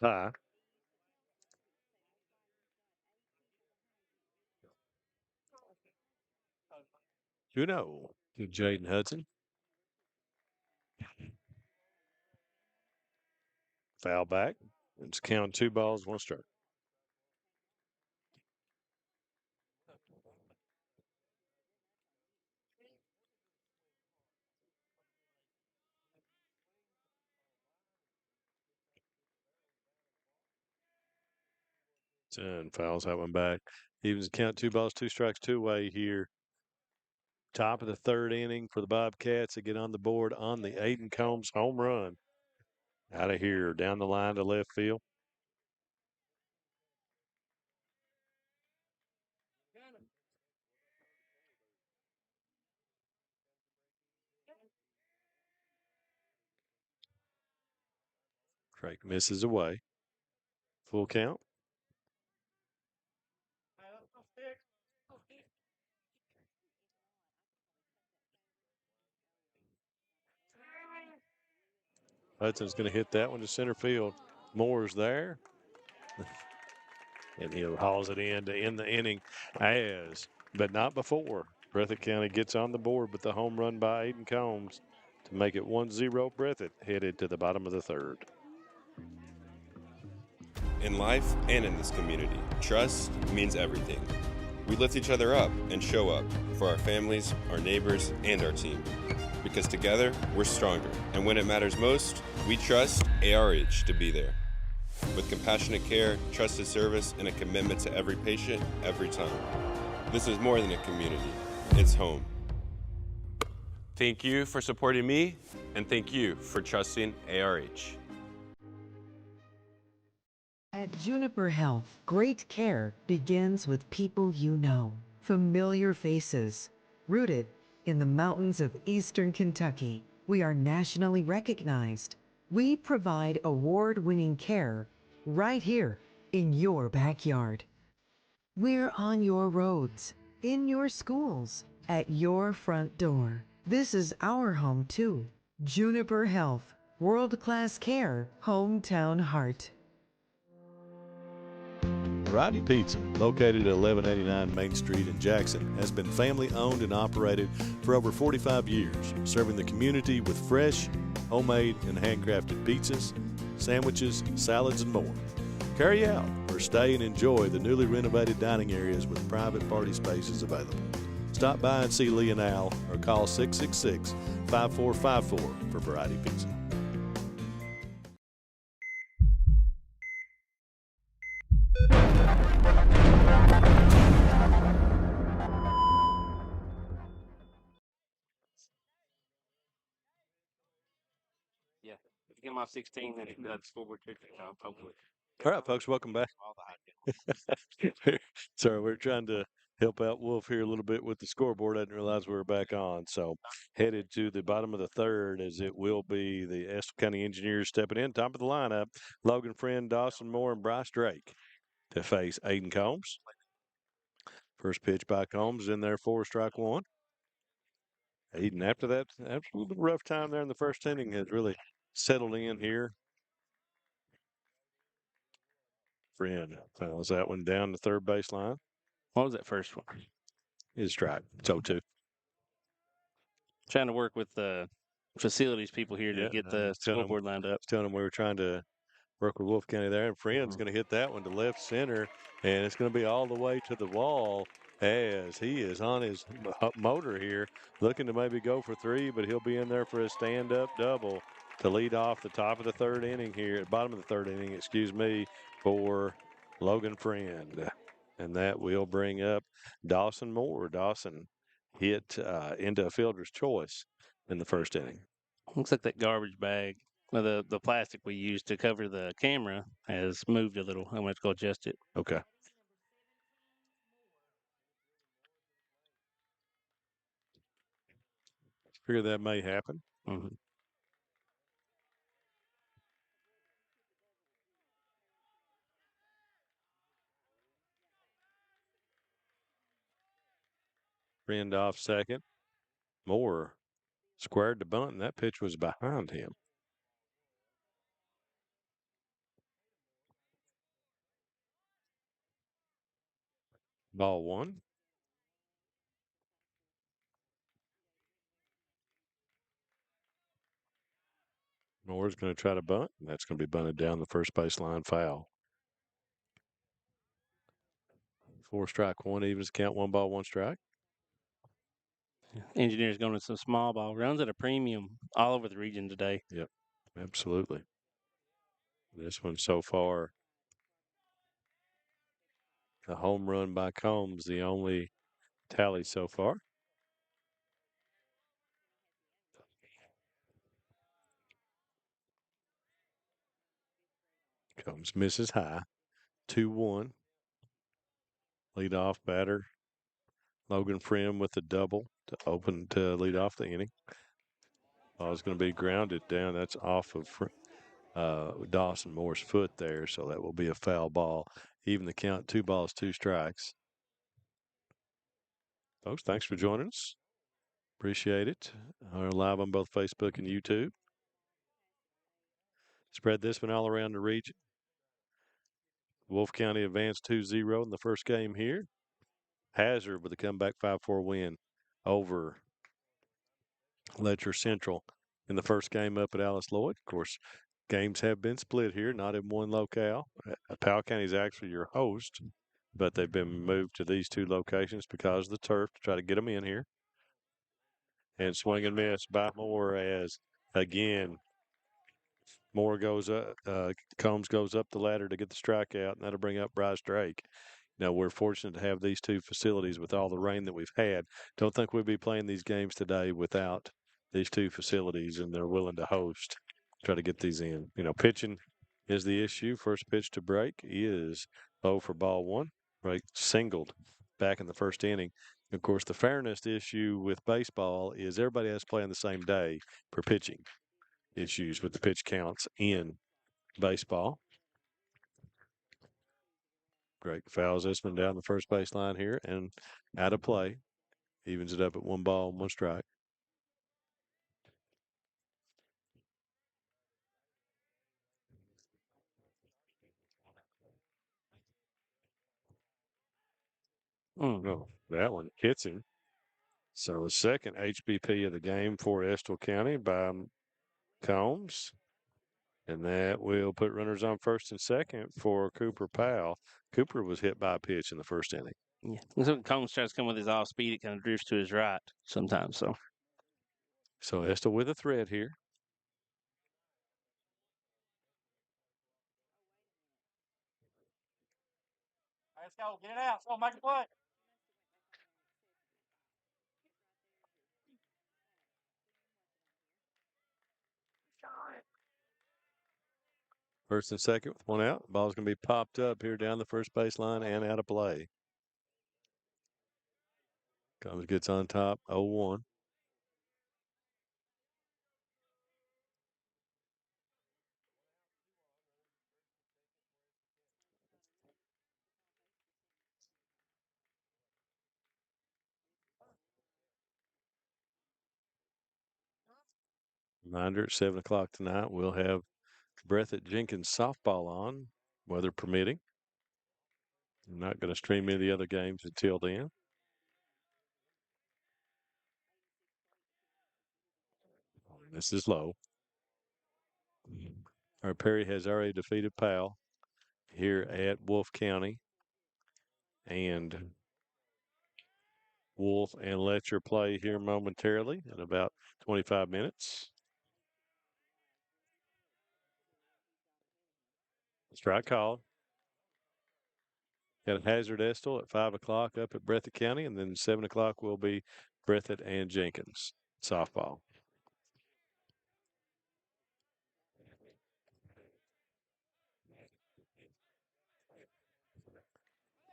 High. To Jaden Hudson. Foul back. It's count 2 balls, 1 strike. And fouls that one back. Evens count 2 balls, 2 strikes, 2 away here. Top of the 3rd inning for the Bobcats to get on the board on the Aiden Combs home run. Out of here, down the line to left field. Craig misses away. Full count. Hudson's going to hit that one to center field. Moore's there. And he'll hauls it in to end the inning but not before. Breathitt County gets on the board with the home run by Aiden Combs to make it 1-0 Breathitt, headed to the bottom of the 3rd. In life and in this community, trust means everything. We lift each other up and show up for our families, our neighbors, and our team. Because together, we're stronger. And when it matters most, we trust ARH to be there. With compassionate care, trusted service, and a commitment to every patient, every time. This is more than a community. It's home. Thank you for supporting me, and thank you for trusting ARH. At Juniper Health, great care begins with people you know, familiar faces. Rooted in the mountains of eastern Kentucky, we are nationally recognized. We provide award-winning care right here in your backyard. We're on your roads, in your schools, at your front door. This is our home too. Juniper Health, world-class care, hometown heart. Variety Pizza, located at 1189 Main Street in Jackson, has been family owned and operated for over 45 years, serving the community with fresh, homemade, and handcrafted pizzas, sandwiches, salads, and more. Carry out or stay and enjoy the newly renovated dining areas with private party spaces available. Stop by and see Lee and Al or call 666-5454 for Variety Pizza. Yeah. If you get them off 16, then that's scoreboard picture, hopefully. All right, folks, welcome back. Sorry, we're trying to help out Wolfe here a little bit with the scoreboard. I didn't realize we were back on. So headed to the bottom of the 3rd, as it will be the Estill County Engineers stepping in. Top of the lineup, Logan Friend, Dawson Moore, and Bryce Drake to face Aiden Combs. First pitch by Combs in there for strike 1. Aiden, after that, after a little bit of rough time there in the first inning, has really settled in here. Friend fouls that one down the third baseline. What was that first one? His strike. It's 0-2. Trying to work with the facilities people here to get the scoreboard lined up. Telling them we were trying to work with Wolfe County there. And Friend's going to hit that one to left center, and it's going to be all the way to the wall. as he is on his motor here, looking to maybe go for three, but he'll be in there for a stand-up double to lead off the top of the third inning here, bottom of the third inning, excuse me, for Logan Friend. And that will bring up Dawson Moore. Dawson hit into a fielder's choice in the first inning. Looks like that garbage bag, well, the plastic we used to cover the camera has moved a little. I'm going to go adjust it. Okay. Figure that may happen. Mm-hmm. Friend off second. Moore squared the bunt, and that pitch was behind him. Ball one. Moore's going to try to bunt, and that's going to be bunted down the first baseline foul. 4 strike, 1 evens count, 1 ball, 1 strike. Engineers going to some small ball runs at a premium all over the region today. Yep, absolutely. This one so far, a home run by Combs, the only tally so far. Combs misses high. 2-1. Leadoff batter Logan Friend with a double to lead off the inning. Ball's going to be grounded down. That's off of Dawson Moore's foot there, so that will be a foul ball. Even the count, 2 balls, 2 strikes. Folks, thanks for joining us. Appreciate it. We're live on both Facebook and YouTube. Spread this one all around the region. Wolfe County advanced 2-0 in the first game here. Hazard with a comeback 5-4 win over Letcher Central in the first game up at Alice Lloyd. Of course, games have been split here, not in one locale. Powell County is actually your host, but they've been moved to these 2 locations because of the turf to try to get them in here. And swing and miss by Moore as, again, Moore goes up, Combs goes up the ladder to get the strikeout, and that'll bring up Bryce Drake. Now, we're fortunate to have these 2 facilities with all the rain that we've had. Don't think we'd be playing these games today without these 2 facilities, and they're willing to host, try to get these in. You know, pitching is the issue. First pitch to Break is low for ball 1. Break singled back in the first inning. Of course, the fairness issue with baseball is everybody has to play on the same day for pitching issues with the pitch counts in baseball. Great fouls this one down the first baseline here and out of play. Evens it up at 1 ball, 1 strike. Oh, that one hits him. So the second HBP of the game for Estill County by Combs. And that will put runners on first and second for Cooper Powell. Cooper was hit by a pitch in the first inning. Yeah. So Combs tries to come with his off speed. It kind of drifts to his right sometimes. So Estill with a threat here. Let's go. Get it out. Let's go. Make a play. First and second with 1 out. Ball's going to be popped up here down the first baseline and out of play. Combs gets on top, 0-1. Reminder at 7 o'clock tonight, we'll have Breathitt Jenkins softball on, weather permitting. I'm not going to stream any of the other games until then. This is low. Our Perry has already defeated Powell here at Wolfe County. And Wolfe and Letcher play here momentarily in about 25 minutes. Strike called. Got a hazard Estill at 5 o'clock up at Breathitt County, and then 7 o'clock will be Breathitt and Jenkins softball.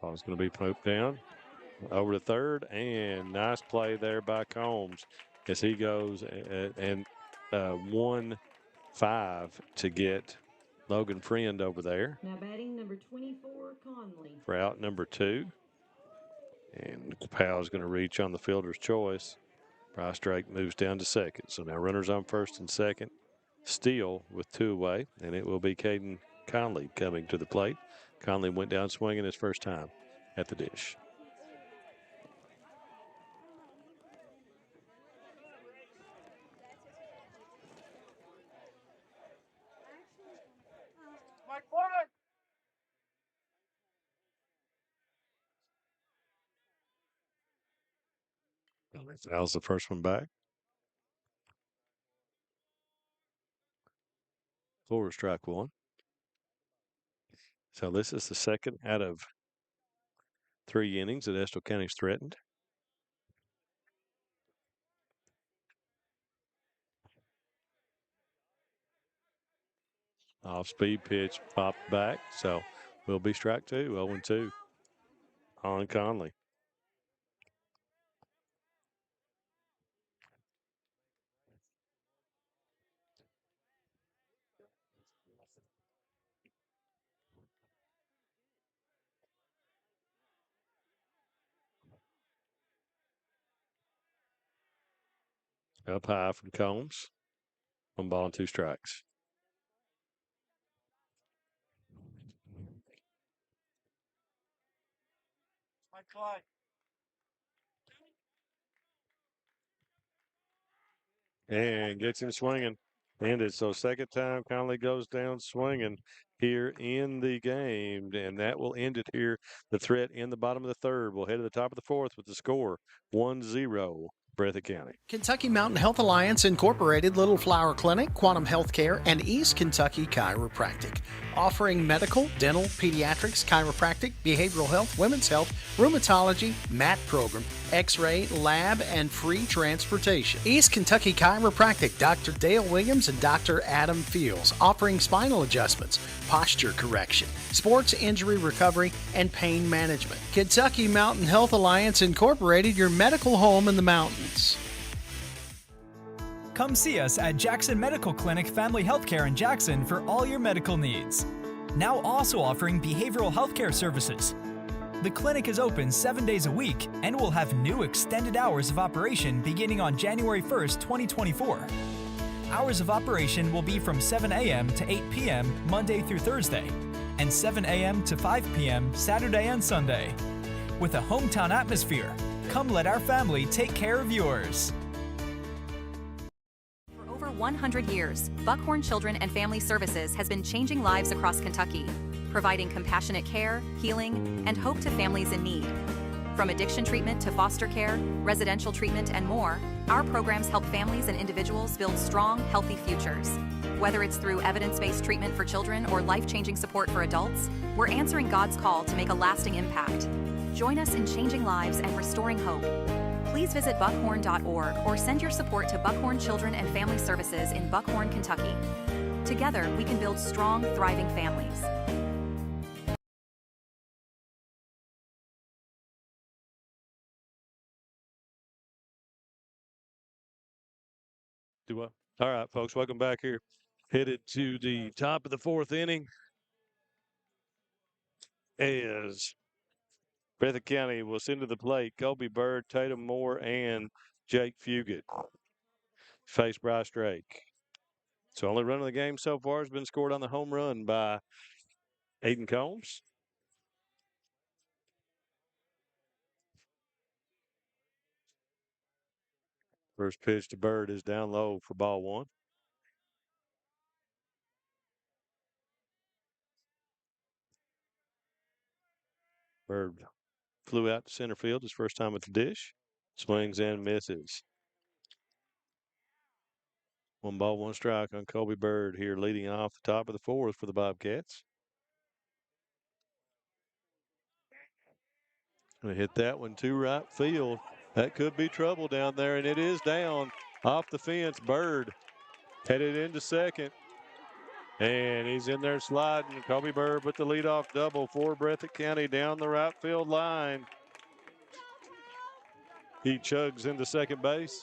Ball's going to be poked down over to third, and nice play there by Combs as he goes and 1-5 to get Logan Friend over there. Now batting number 24, Conley. For out number 2. And Powell's going to reach on the fielder's choice. Bryce Drake moves down to second. So now runners on first and second. Steele with 2 away, and it will be Caden Conley coming to the plate. Conley went down swinging his first time at the dish. Fouls the first one back. 4 strike 1. So this is the second out of 3 innings that Estill County's threatened. Off speed pitch popped back. So will be strike 2, 0-2 on Conley. Up high from Combs. 1 ball and 2 strikes. And gets him swinging. Ended. So second time Conley goes down swinging here in the game. And that will end it here. The threat in the bottom of the third. We'll head to the top of the fourth with the score 1-0. Breathitt County. Kentucky Mountain Health Alliance Incorporated, Little Flower Clinic, Quantum Healthcare, and East Kentucky Chiropractic. Offering medical, dental, pediatrics, chiropractic, behavioral health, women's health, rheumatology, MAT program, x-ray, lab, and free transportation. East Kentucky Chiropractic, Dr. Dale Williams and Dr. Adam Fields, offering spinal adjustments, posture correction, sports injury recovery, and pain management. Kentucky Mountain Health Alliance Incorporated, your medical home in the mountains. Come see us at Jackson Medical Clinic Family Healthcare in Jackson for all your medical needs. Now also offering behavioral healthcare services. The clinic is open 7 days a week and will have new extended hours of operation beginning on January 1st, 2024. Hours of operation will be from 7 a.m. to 8 p.m. Monday through Thursday, and 7 a.m. to 5 p.m. Saturday and Sunday. With a hometown atmosphere, come let our family take care of yours. For over 100 years, Buckhorn Children and Family Services has been changing lives across Kentucky, providing compassionate care, healing, and hope to families in need. From addiction treatment to foster care, residential treatment, and more, our programs help families and individuals build strong, healthy futures. Whether it's through evidence-based treatment for children or life-changing support for adults, we're answering God's call to make a lasting impact. Join us in changing lives and restoring hope. Please visit buckhorn.org or send your support to Buckhorn Children and Family Services in Buckhorn, Kentucky. Together, we can build strong, thriving families. Do what? All right, folks, welcome back here. Headed to the top of the fourth inning as Breathitt County will send to the plate Kobe Bird, Tatum Moore, and Jake Fugit. Face Bryce Drake. So only run of the game so far has been scored on the home run by Aiden Combs. First pitch to Bird is down low for ball 1. Bird flew out to center field his first time at the dish. Swings and misses. 1 ball, 1 strike on Colby Bird here, leading off the top of the 4th for the Bobcats. Gonna hit that one to right field. That could be trouble down there, and it is down off the fence. Bird headed into second. And he's in there sliding. Colby Bird with the leadoff double for Breathitt County down the right field line. He chugs into second base.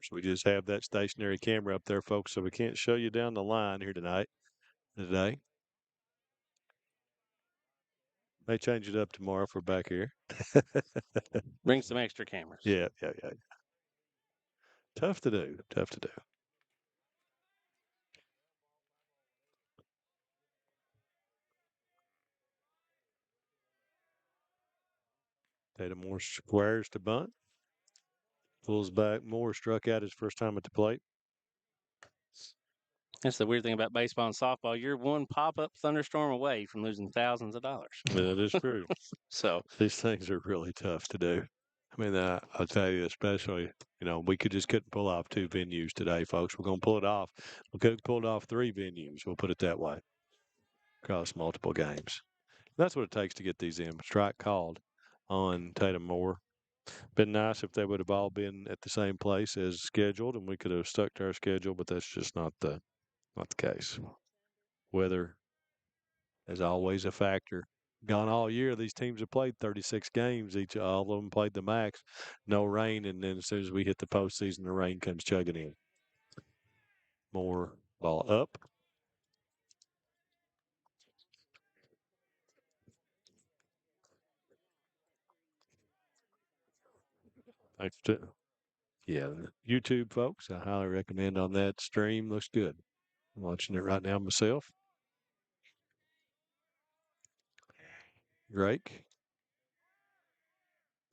So we just have that stationary camera up there, folks, so we can't show you down the line here today. May change it up tomorrow if we're back here. Bring some extra cameras. Yeah. Tough to do. Tatum Moore squares to bunt. Pulls back. Moore struck out his first time at the plate. That's the weird thing about baseball and softball. You're one pop-up thunderstorm away from losing thousands of dollars. That is true. So these things are really tough to do. I mean, I'll tell you, especially, we couldn't pull off 2 venues today, folks. We're going to pull it off. We could have pulled off 3 venues. We'll put it that way. Across multiple games. That's what it takes to get these in. Strike called on Tatum Moore. Been nice if they would have all been at the same place as scheduled, and we could have stuck to our schedule, but that's just not the case. Weather is always a factor. Gone all year, these teams have played 36 games. All of them played the max. No rain, and then as soon as we hit the postseason, the rain comes chugging in. More ball up. Thanks to YouTube folks. I highly recommend on that stream. Looks good. I'm watching it right now myself. Drake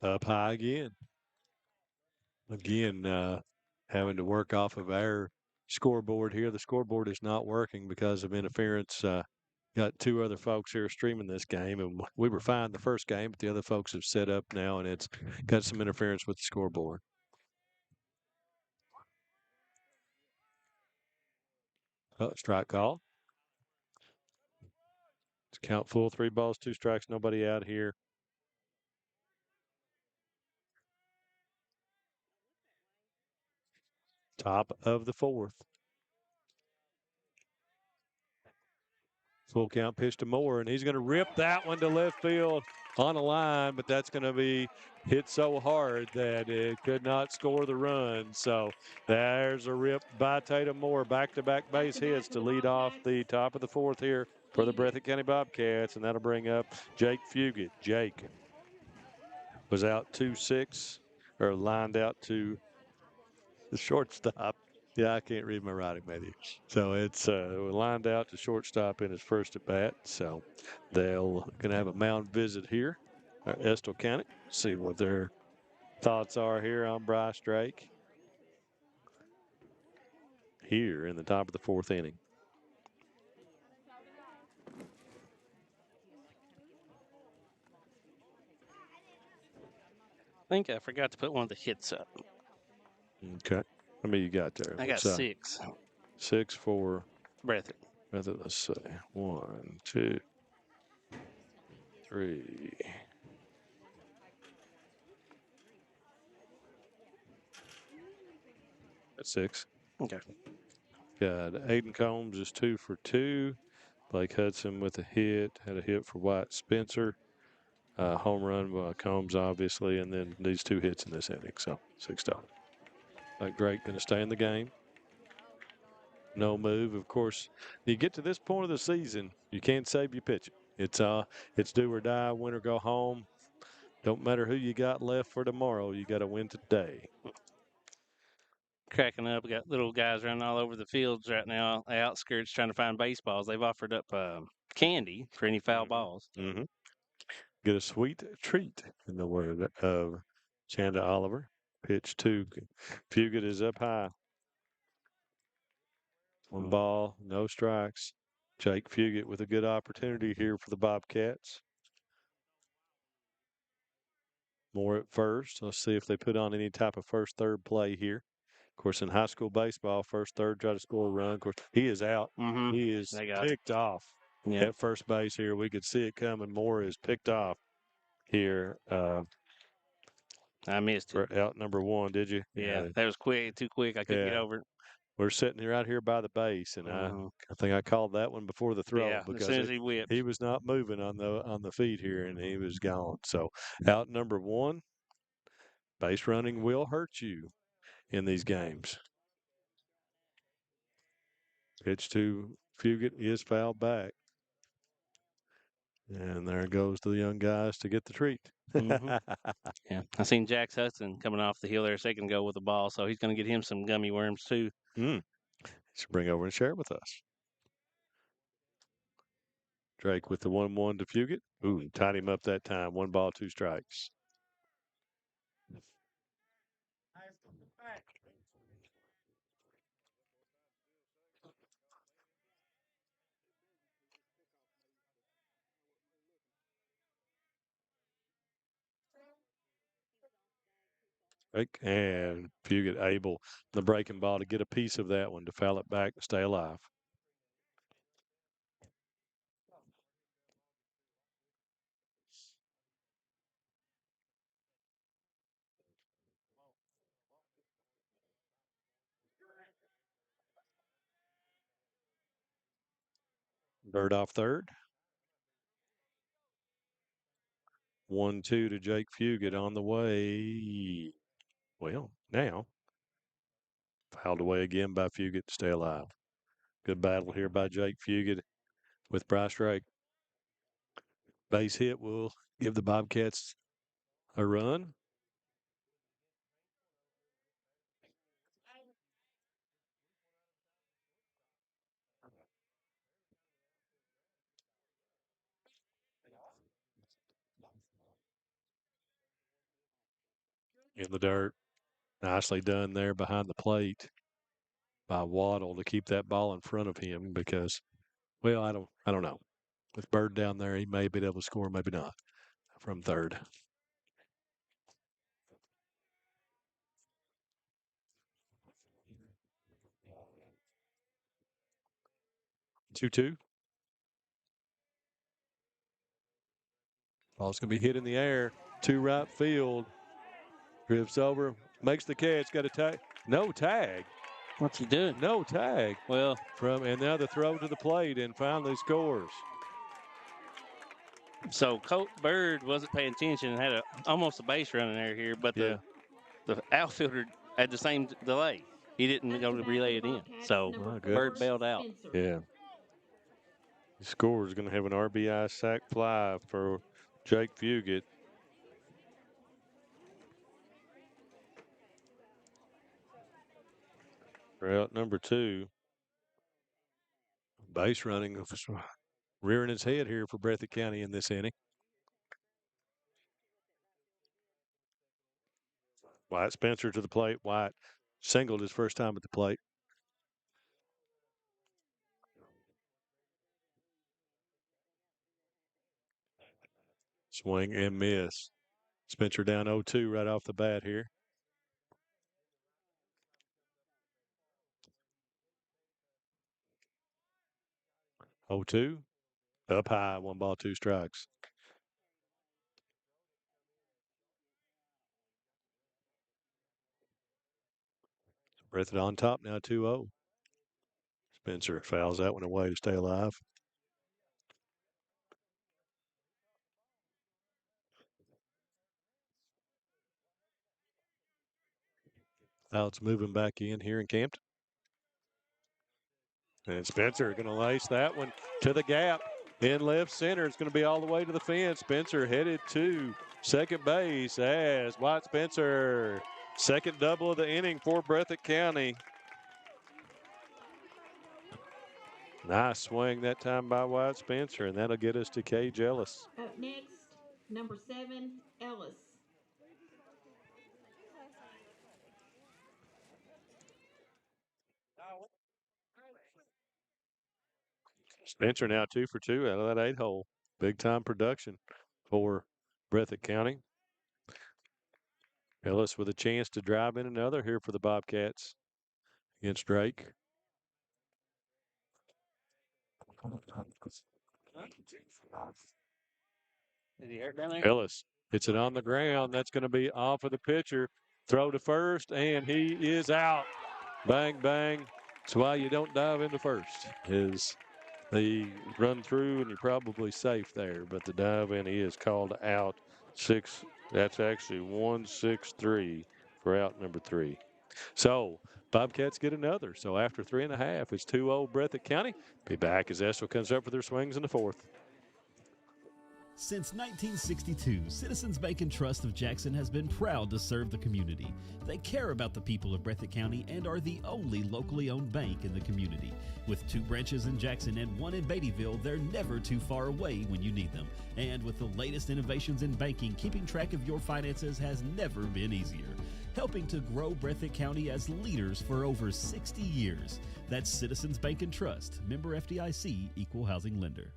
up high again. Having to work off of our scoreboard here. The scoreboard is not working because of interference. Got 2 other folks here streaming this game, and we were fine the first game, but the other folks have set up now, and it's got some interference with the scoreboard. Strike call. It's count full, 3 balls, 2 strikes, nobody out here. Top of the 4th. Full count pitch to Moore, and he's going to rip that one to left field on a line, but that's going to be hit so hard that it could not score the run. So there's a rip by Tatum Moore. Back-to-back base hits to lead off the top of the 4th here for the Breathitt County Bobcats, and that'll bring up Jake Fugit. Jake was out 2-6, or lined out to the shortstop. Yeah, I can't read my writing, maybe. So it's lined out to shortstop in his first at bat. So they'll gonna have a mound visit here at Estill County. See what their thoughts are here on Bryce Drake here in the top of the 4th inning. I think I forgot to put one of the hits up. Okay. How many you got there? I got 6. 6 for Breathitt. Let's see. 1, 2, 3. That's 6. Okay. Got Aiden Combs is 2 for 2. Blake Hudson with a hit. Had a hit for White Spencer. Home run by Combs, obviously, and then these 2 hits in this inning. So 6 total. Drake going to stay in the game. No move. Of course, you get to this point of the season, you can't save your pitching. It's do or die, win or go home. Don't matter who you got left for tomorrow. You got to win today. Cracking up. We got little guys running all over the fields right now, the outskirts trying to find baseballs. They've offered up candy for any foul balls. Mm-hmm. Get a sweet treat, in the word of Chanda Oliver. Pitch 2. Fugit is up high. 1 ball, no strikes. Jake Fugit with a good opportunity here for the Bobcats. Moore at first. Let's see if they put on any type of first third play here. Of course, in high school baseball, first third try to score a run. Of course, he is out. Mm-hmm. He is picked off at first base here. We could see it coming. Moore is picked off here. I missed it. For out number one, did you? Yeah, that was quick, too quick. I couldn't get over it. We're sitting right here by the base, and I think I called that one before the throw as because soon as he whipped, he was not moving on the feet here, and he was gone. So out number one, base running will hurt you in these games. Pitch to Fugit is fouled back. And there goes the young guys to get the treat. Yeah, I seen Jax Hudson coming off the hill there a second ago with the ball, so he's going to get him some gummy worms too. Should bring over and share it with us. Drake with the 1-1 to Fugit. Ooh, tied him up that time. 1 ball, 2 strikes. And Fugit able, the breaking ball, to get a piece of that one, to foul it back and stay alive. Bird off third. 1-2 to Jake Fugit on the way. Well, now fouled away again by Fugit to stay alive. Good battle here by Jake Fugit with Bryce Drake. Base hit will give the Bobcats a run. In the dirt. Nicely done there behind the plate by Waddle to keep that ball in front of him because, well, I don't know. With Bird down there, he may be able to score, maybe not, from third. 2-2. Ball's going to be hit in the air to right field. Drifts over, makes the catch, got a tag. No tag. What's he doing? No tag. Well, and now the throw to the plate and finally scores. So Colt Bird wasn't paying attention and had almost a base running there here, but the outfielder had the same delay. He didn't go to relay it in. So Bird bailed out. Yeah. The score is going to have an RBI sac fly for Jake Fugit. Route number 2. Base running, rearing its head here for Breathitt County in this inning. Wyatt Spencer to the plate. Wyatt singled his first time at the plate. Swing and miss. Spencer down 0-2 right off the bat here. 0-2. Up high, 1 ball, 2 strikes. Breathitt on top now, 2-0. Spencer fouls that one away to stay alive. Outs moving back in here in Campton. And Spencer going to lace that one to the gap in left center. It's going to be all the way to the fence. Spencer headed to second base as Wyatt Spencer, second double of the inning for Breathitt County. Nice swing that time by Wyatt Spencer, and that'll get us to Cage Ellis. Up next, number 7, Ellis. Spencer now 2 for 2 out of that 8-hole. Big time production for Breathitt County. Ellis with a chance to drive in another here for the Bobcats against Drake. Ellis hits it on the ground. That's going to be off of the pitcher. Throw to first, and he is out. Bang, bang. That's why you don't dive into first. They run through, and you're probably safe there. But the dive in, he is called out. That's actually 1-6-3 for out number 3. So Bobcats get another. So after 3.5, it's 2-0 Breathitt County. Be back as Estill comes up for their swings in the 4th. Since 1962, Citizens Bank and Trust of Jackson has been proud to serve the community. They care about the people of Breathitt County and are the only locally owned bank in the community. With 2 branches in Jackson and 1 in Beattyville, they're never too far away when you need them. And with the latest innovations in banking, keeping track of your finances has never been easier. Helping to grow Breathitt County as leaders for over 60 years. That's Citizens Bank and Trust, member FDIC, equal housing lender.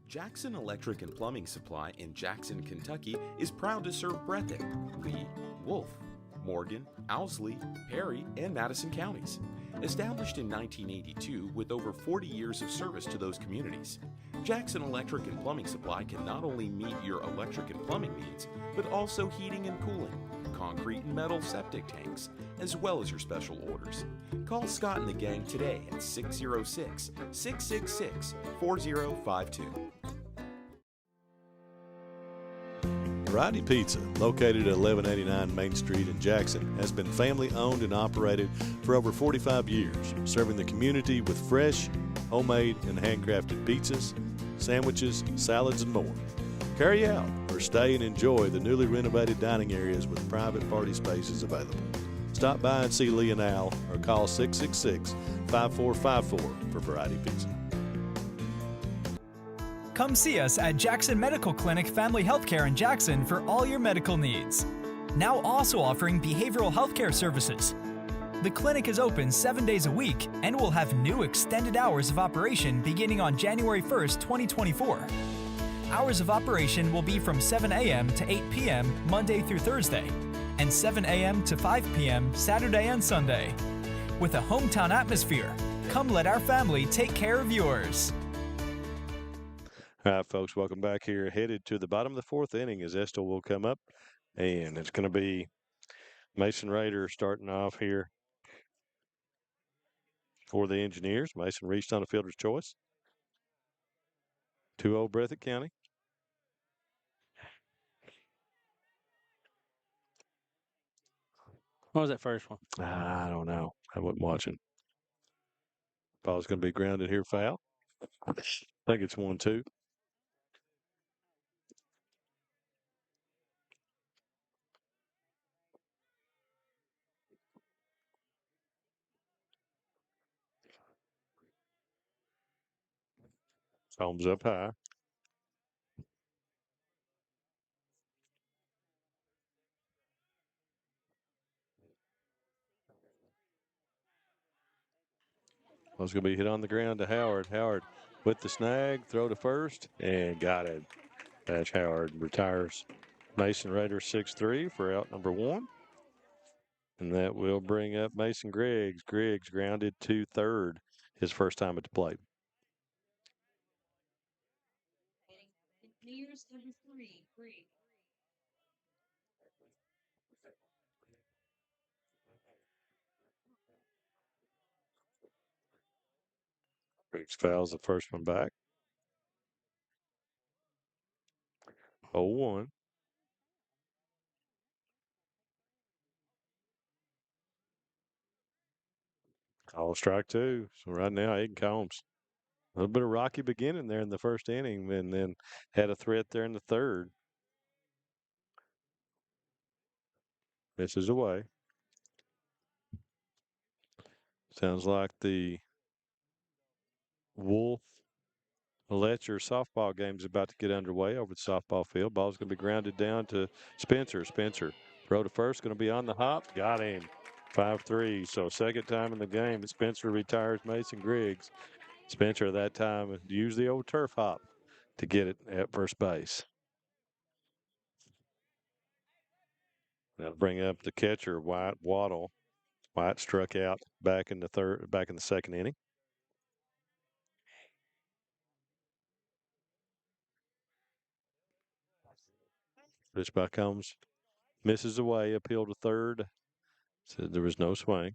Jackson Electric and Plumbing Supply in Jackson, Kentucky is proud to serve Breathitt, Lee, Wolfe, Morgan, Owsley, Perry, and Madison counties. Established in 1982 with over 40 years of service to those communities, Jackson Electric and Plumbing Supply can not only meet your electric and plumbing needs, but also heating and cooling, concrete and metal septic tanks, as well as your special orders. Call Scott and the gang today at 606-666-4052. Variety Pizza, located at 1189 Main Street in Jackson, has been family owned and operated for over 45 years, serving the community with fresh, homemade, and handcrafted pizzas, sandwiches, salads, and more. Carry out or stay and enjoy the newly renovated dining areas with private party spaces available. Stop by and see Lee and Al or call 666-5454 for Variety Pizza. Come see us at Jackson Medical Clinic Family Healthcare in Jackson for all your medical needs. Now also offering behavioral healthcare services. The clinic is open 7 days a week and will have new extended hours of operation beginning on January 1st, 2024. Hours of operation will be from 7 a.m. to 8 p.m. Monday through Thursday, and 7 a.m. to 5 p.m. Saturday and Sunday. With a hometown atmosphere, come let our family take care of yours. All right, folks, welcome back here. Headed to the bottom of the 4th inning as Estill will come up, and it's going to be Mason Rader starting off here for the Engineers. Mason reached on a fielder's choice. 2-0 Breathitt County. What was that first one? I don't know. I wasn't watching. Ball's going to be grounded here, foul. I think it's 1-2. Holmes up high. Ball's going to be hit on the ground to Howard. Howard with the snag, throw to first, and got it. That's Howard. Retires Mason Rader 6-3 for out number 1. And that will bring up Mason Griggs. Griggs grounded to third, his first time at the plate. Griggs fouls the first one back. 0-1. Call strike 2. So right now, Aiden Combs. A little bit of rocky beginning there in the first inning, and then had a threat there in the third. Misses away. Sounds like the Wolfe Letcher softball game is about to get underway over the softball field. Ball's going to be grounded down to Spencer. Spencer, throw to first, going to be on the hop. Got him. 5-3. So second time in the game, Spencer retires Mason Griggs. Spencer that time used the old turf hop to get it at first base. That'll bring up the catcher, Waddle. White struck out back in the second inning. Pitch by Combs misses away, appeal to third. Said there was no swing.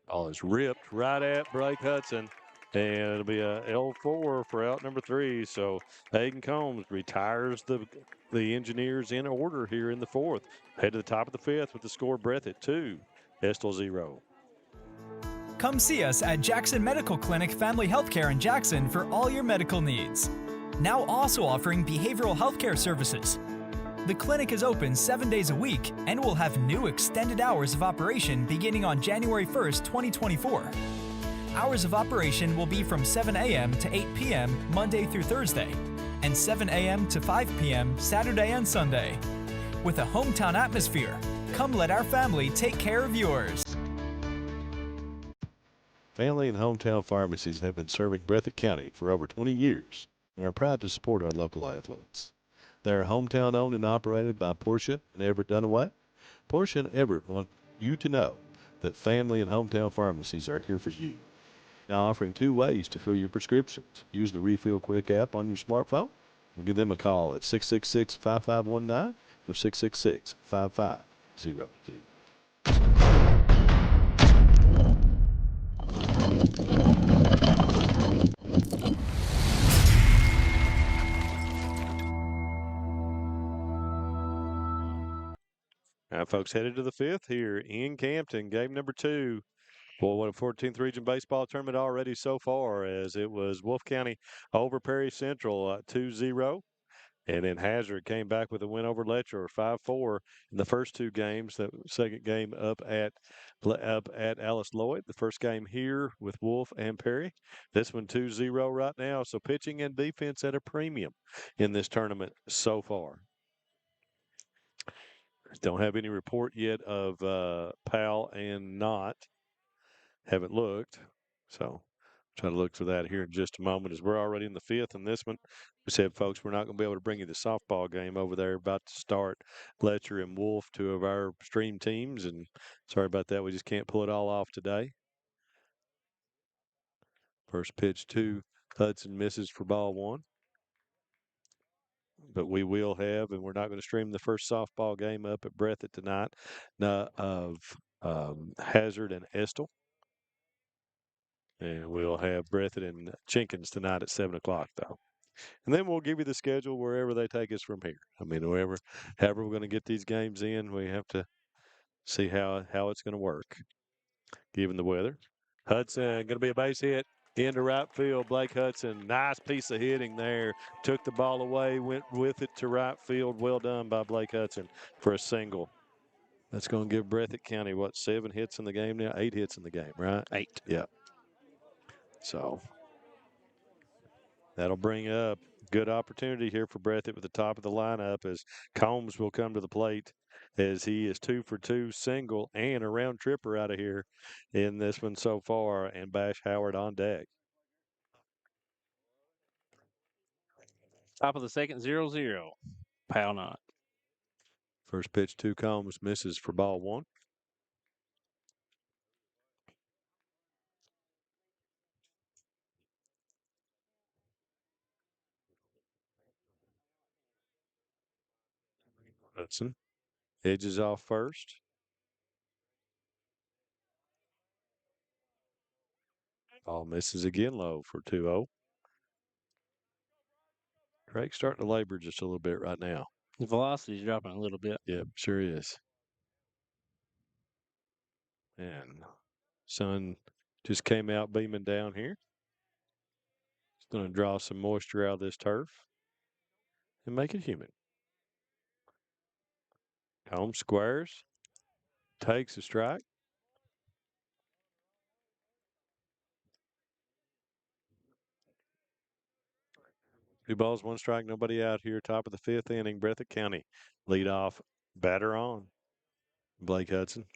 Ball is ripped right at Blake Hudson. And it'll be a L4 for out number 3. So Hayden Combs retires the Engineers in order here in the fourth. Head to the top of the fifth with the score Breathitt 2, Estill 0. Come see us at Jackson Medical Clinic Family Healthcare in Jackson for all your medical needs. Now also offering behavioral healthcare services. The clinic is open 7 days a week and will have new extended hours of operation beginning on January 1st, 2024. Hours of operation will be from 7 a.m. to 8 p.m. Monday through Thursday, and 7 a.m. to 5 p.m. Saturday and Sunday. With a hometown atmosphere, come let our family take care of yours. Family and hometown pharmacies have been serving Breathitt County for over 20 years and are proud to support our local athletes. They are hometown owned and operated by Portia and Everett Dunaway. Portia and Everett want you to know that family and hometown pharmacies are here for you. Now offering 2 ways to fill your prescriptions. Use the Refill Quick app on your smartphone and give them a call at 666-5519 or 666-5502. Now, folks, headed to the fifth here in Campton, game number 2. Well, what a 14th Region Baseball Tournament already so far, as it was Wolfe County over Perry Central 2-0. And then Hazard came back with a win over Letcher 5-4 in the first 2 games. The second game up at Alice Lloyd. The first game here with Wolfe and Perry. This one 2-0 right now. So pitching and defense at a premium in this tournament so far. Don't have any report yet of Powell and Knott. Haven't looked. So try to look for that here in just a moment, as we're already in the fifth in this one. We said, folks, we're not going to be able to bring you the softball game over there about to start. Letcher and Wolfe, 2 of our stream teams, and sorry about that. We just can't pull it all off today. First pitch to Hudson, misses for ball 1. But we will have, and we're not going to stream the first softball game up at Breathitt tonight of Hazard and Estill. And we'll have Breathitt and Jenkins tonight at 7 o'clock, though. And then we'll give you the schedule wherever they take us from here. I mean, however we're going to get these games in, we have to see how it's going to work, given the weather. Hudson going to be a base hit into right field. Blake Hudson, nice piece of hitting there. Took the ball away, went with it to right field. Well done by Blake Hudson for a single. That's going to give Breathitt County, 7 hits in the game now? 8 hits in the game, right? 8. Yeah. So that'll bring up good opportunity here for Breathitt with the top of the lineup, as Combs will come to the plate, as he is 2 for 2 single and a round tripper out of here in this one so far, and Bash Howard on deck. Top of the second, 0-0. Powell Knott. First pitch to Combs, misses for ball 1. Hudson edges off first. Ball misses again low for 2-0. Craig's starting to labor just a little bit right now. The velocity's dropping a little bit. Yep, sure is. And sun just came out beaming down here. It's going to draw some moisture out of this turf and make it humid. Combs squares, takes a strike. Two balls, 1 strike, nobody out here. Top of the 5th inning, Breathitt County lead off batter on. Blake Hudson.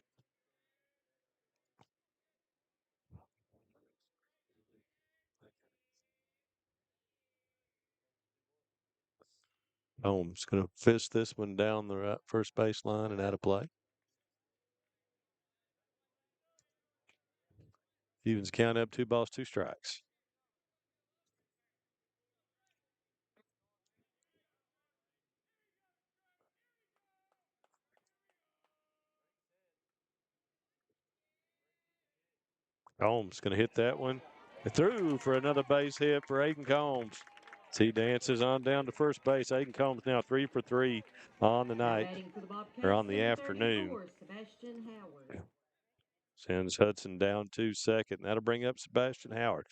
Holmes going to fist this one down the right first baseline and out of play. Evens count up 2 balls, 2 strikes. Combs going to hit that one. Through for another base hit for Aiden Combs. As he dances on down to first base. Aiden Combs now 3 for 3 on the night, or on the afternoon. Sebastian Howard. Sends Hudson down to second. That'll bring up Sebastian Howard.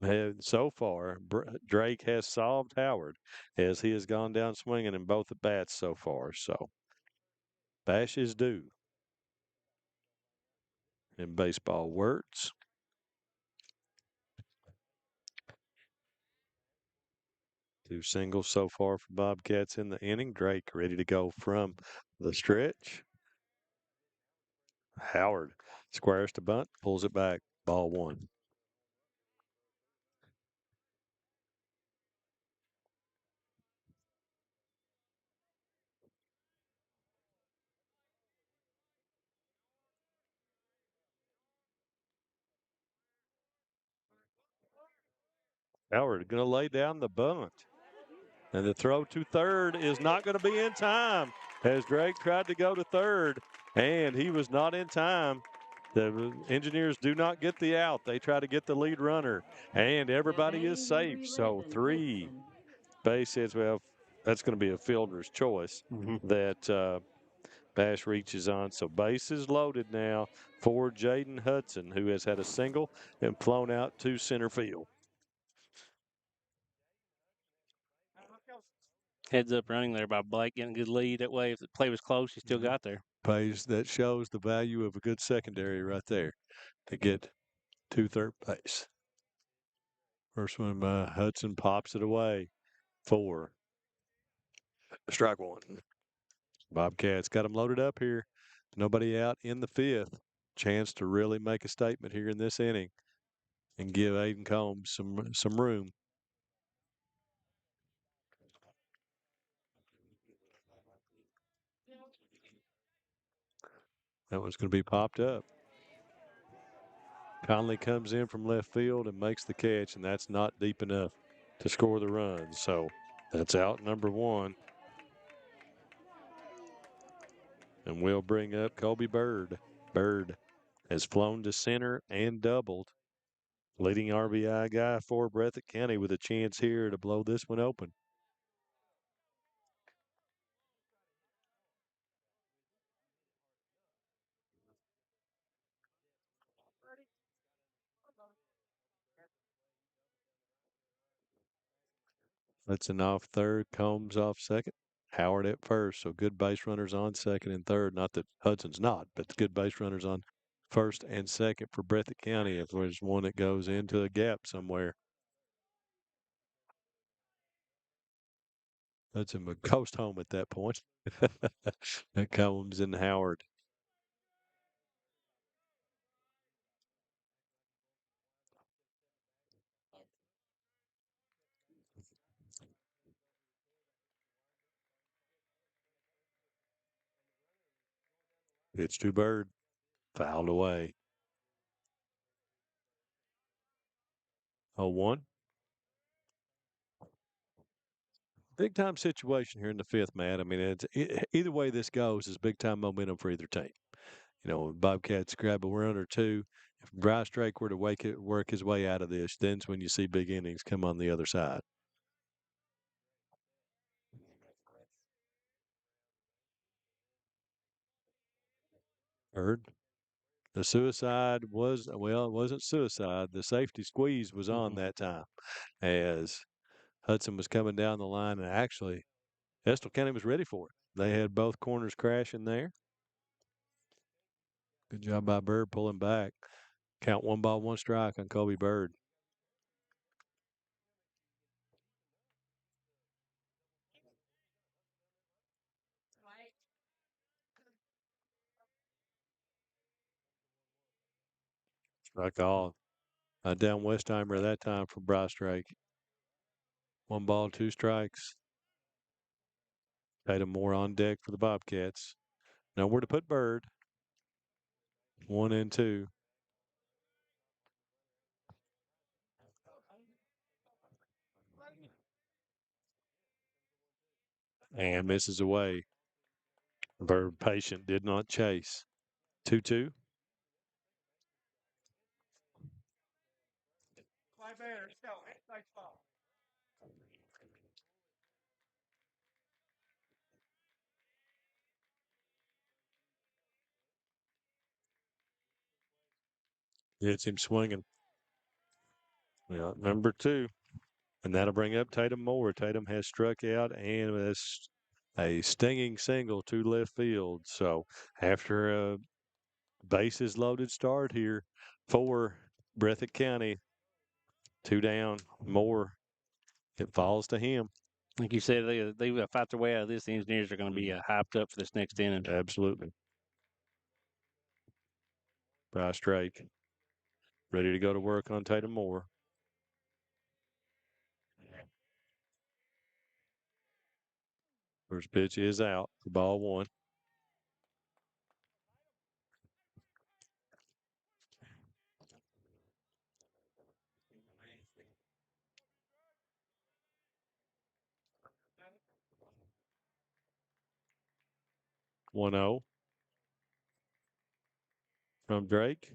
And so far, Drake has solved Howard as he has gone down swinging in both at bats so far. So, Bash is due in baseball words. 2 singles so far for Bobcats in the inning. Drake ready to go from the stretch. Howard squares to bunt, pulls it back. Ball 1. Howard going to lay down the bunt. And the throw to third is not going to be in time as Drake tried to go to third, and he was not in time. The Engineers do not get the out. They try to get the lead runner, and everybody is safe. So 3 base hits. Well, that's going to be a fielder's choice that Bash reaches on. So bases loaded now for Jaden Hudson, who has had a single and flown out to center field. Heads up running there by Blake, getting a good lead. That way, if the play was close, he still got there. Plays that shows the value of a good secondary right there to get to third base. First one by Hudson pops it away. 4. Strike 1. Bobcats got them loaded up here. Nobody out in the 5th. Chance to really make a statement here in this inning and give Aiden Combs some room. That one's going to be popped up. Conley comes in from left field and makes the catch, and that's not deep enough to score the run. So that's out number 1. And we'll bring up Colby Bird. Bird has flown to center and doubled. Leading RBI guy for Breathitt County with a chance here to blow this one open. Hudson off third, Combs off second, Howard at first. So good base runners on second and third. Not that Hudson's not, but good base runners on first and second for Breathitt County if there's one that goes into a gap somewhere. Hudson would coast home at that point. That Combs and Howard. It's to Bird. Fouled away. 0-1. Big time situation here in the 5th, Matt. I mean, it's either way this goes is big time momentum for either team. You know, Bobcats grab a run or 2. If Bryce Drake were to work his way out of this, then's when you see big innings come on the other side. Bird. The suicide was, well, it wasn't suicide. The safety squeeze was on that time as Hudson was coming down the line, and actually Estill County was ready for it. They had both corners crashing there. Good job by Bird pulling back. Count 1 ball, 1 strike on Colby Bird. Strike all. Down Westheimer that time for Bryce Drake. 1 ball, 2 strikes. Tatum Moore on deck for the Bobcats. Nowhere to put Bird. 1 and 2. And misses away. Bird patient, did not chase. 2-2. Hits him swinging. Yeah, number 2. And that'll bring up Tatum Moore. Tatum has struck out and it's a stinging single to left field. So after a bases loaded start here for Breathitt County, 2 down, Moore, it falls to him. Like you said, they fight their way out of this. The Engineers are going to be hyped up for this next inning. Absolutely. Bryce Drake ready to go to work on Tatum Moore. First pitch is out for ball 1. One 0 from Drake.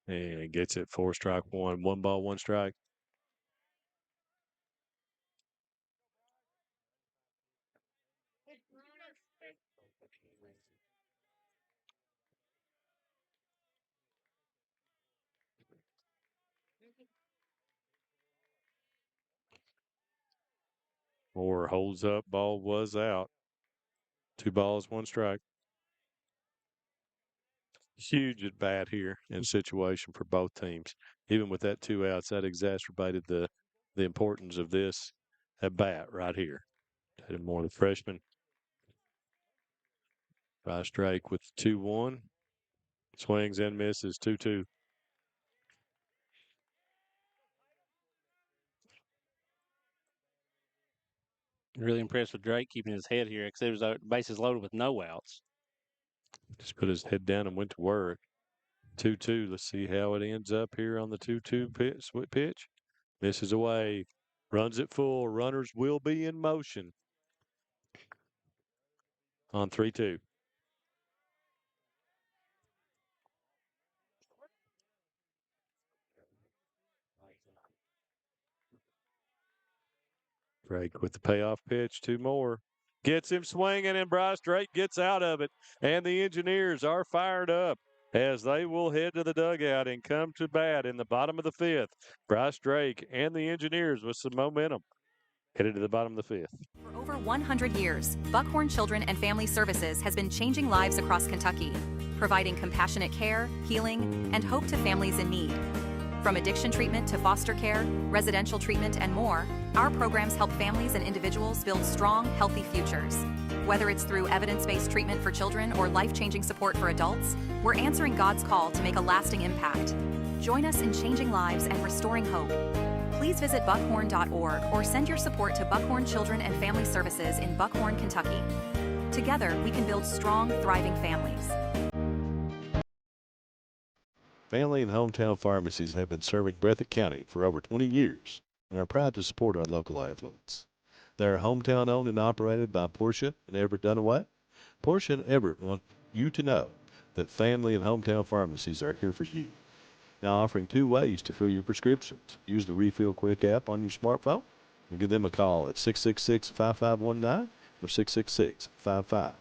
And gets it 4 strike 1. 1 ball, 1 strike. Moore holds up. Ball was out. 2 balls, 1 strike. Huge at bat here in situation for both teams. Even with that 2 outs, that exacerbated the importance of this at bat right here. Tatum Moore, the freshman. Bryce Drake with 2-1. Swings and misses 2-2. Really impressed with Drake keeping his head here because there was bases loaded with no outs. Just put his head down and went to work. 2-2. Let's see how it ends up here on the 2-2 pitch. Misses away. Runs it full. Runners will be in motion on 3-2. Drake with the payoff pitch. 2 more. Gets him swinging, and Bryce Drake gets out of it. And the Engineers are fired up as they will head to the dugout and come to bat in the bottom of the 5th. Bryce Drake and the Engineers with some momentum headed to the bottom of the 5th. For over 100 years, Buckhorn Children and Family Services has been changing lives across Kentucky, providing compassionate care, healing, and hope to families in need. From addiction treatment to foster care, residential treatment, and more, our programs help families and individuals build strong, healthy futures. Whether it's through evidence-based treatment for children or life-changing support for adults, we're answering God's call to make a lasting impact. Join us in changing lives and restoring hope. Please visit buckhorn.org or send your support to Buckhorn Children and Family Services in Buckhorn, Kentucky. Together, we can build strong, thriving families. Family and hometown pharmacies have been serving Breathitt County for over 20 years and are proud to support our local athletes. They are hometown owned and operated by Portia and Everett Dunaway. Portia and Everett want you to know that family and hometown pharmacies are here for you. Now offering 2 ways to fill your prescriptions. Use the Refill Quick app on your smartphone and give them a call at 666-5519 or 666-5502.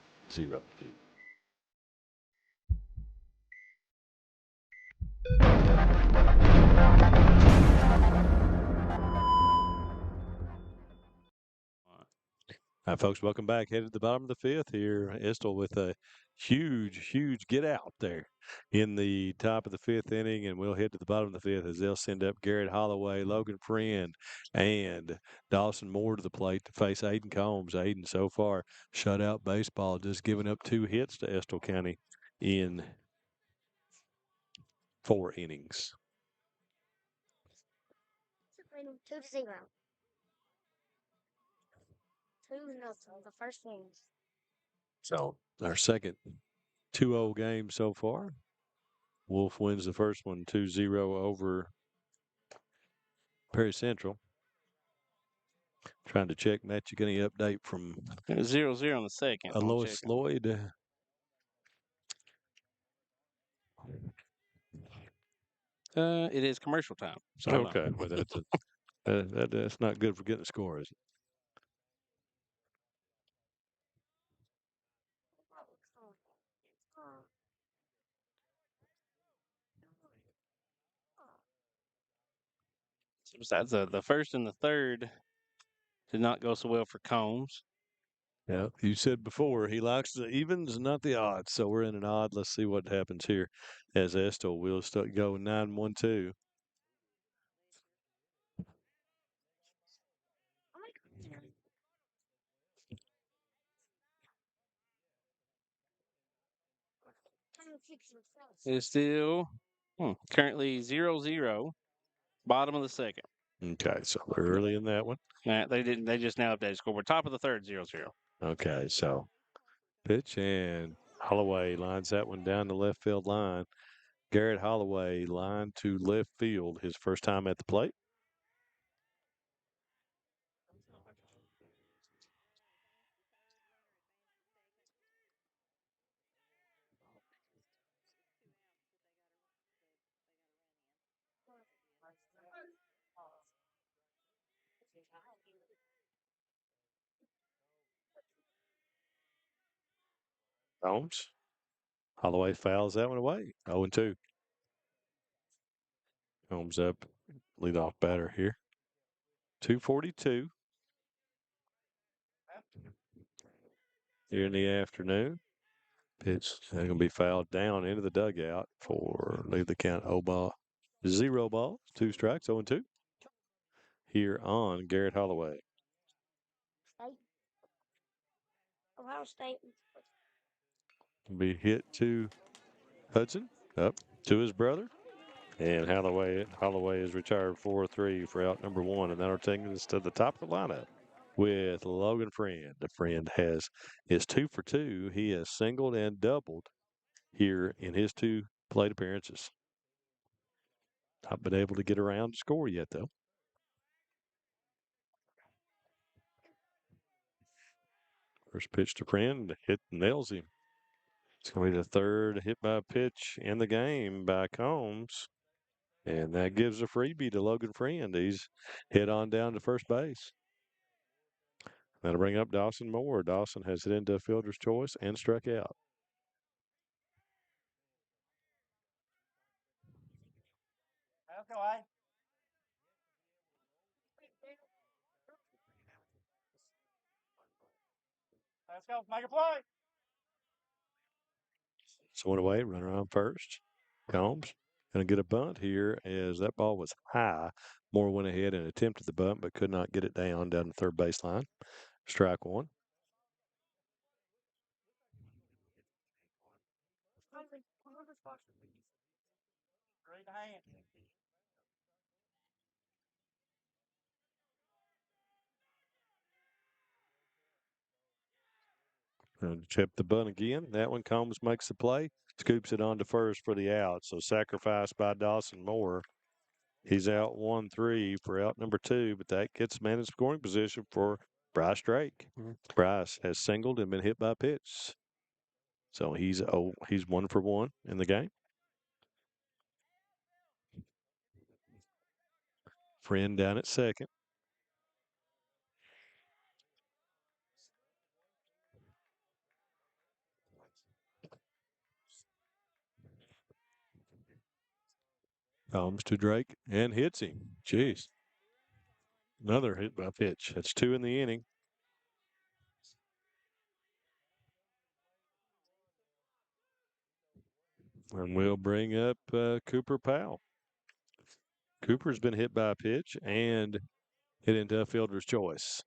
All right, folks, welcome back. Headed to the bottom of the 5th here. Estill with a huge get out there in the top of the 5th inning, and we'll head to the bottom of the 5th as they'll send up Garrett Holloway, Logan Friend, and Dawson Moore to the plate to face Aiden Combs. Aiden so far shutout baseball, just giving up 2 hits to Estill County in 4 innings. 2-0. 2-0, the first one. So our second 2-0 game so far. Wolfe wins the first one 2-0 over Perry Central. Trying to check, Matt, you get any update from 0-0 on the second. Lois Lloyd? It is commercial time. So okay, well that's not good for getting a score, is it? Besides, the first and the third did not go so well for Combs. Yeah, you said before he likes the evens, not the odds. So we're in an odd. Let's see what happens here as Estill will start go 9-1-2. It's still currently 0-0, bottom of the second. Okay, so we're early in that one. They didn't. They just now updated score. We're top of the third, 0-0. Okay, so pitch and Holloway lines that one down the left field line. Garrett Holloway line to left field, his first time at the plate. Holmes. Holloway fouls that one away. 0-2. Holmes up, leadoff batter here. 2:42 here in the afternoon. Pitch going to be fouled down into the dugout for leave the count 0 balls, 2 strikes, 0-2. Here on Garrett Holloway. Ohio State. Be hit to Hudson, up to his brother. And Holloway is retired 4-3 for out number 1. And that'll take us to the top of the lineup with Logan Friend. The Friend is 2 for 2. He has singled and doubled here in his 2 plate appearances. Not been able to get around to score yet, though. First pitch to Friend, hit nails him. It's going to be the third hit by pitch in the game by Combs. And that gives a freebie to Logan Friend. He's hit on down to first base. That'll bring up Dawson Moore. Dawson has hit into a fielder's choice and struck out. Let's go, eh? Let's go. Make a play. So one away, runner on first. Combs going to get a bunt here as that ball was high. Moore went ahead and attempted the bunt, but could not get it down the third baseline. Strike one. Great hand. Tip the bunt again. That one, Combs makes the play, scoops it on to first for the out. So sacrifice by Dawson Moore. He's out 1-3 for out number 2, but that gets him in scoring position for Bryce Drake. Bryce has singled and been hit by a pitch. So he's 1 for 1 in the game. Friend down at second. Comes to Drake and hits him. Jeez. Another hit by pitch. That's 2 in the inning. And we'll bring up Cooper Powell. Cooper's been hit by a pitch and hit into a fielder's choice.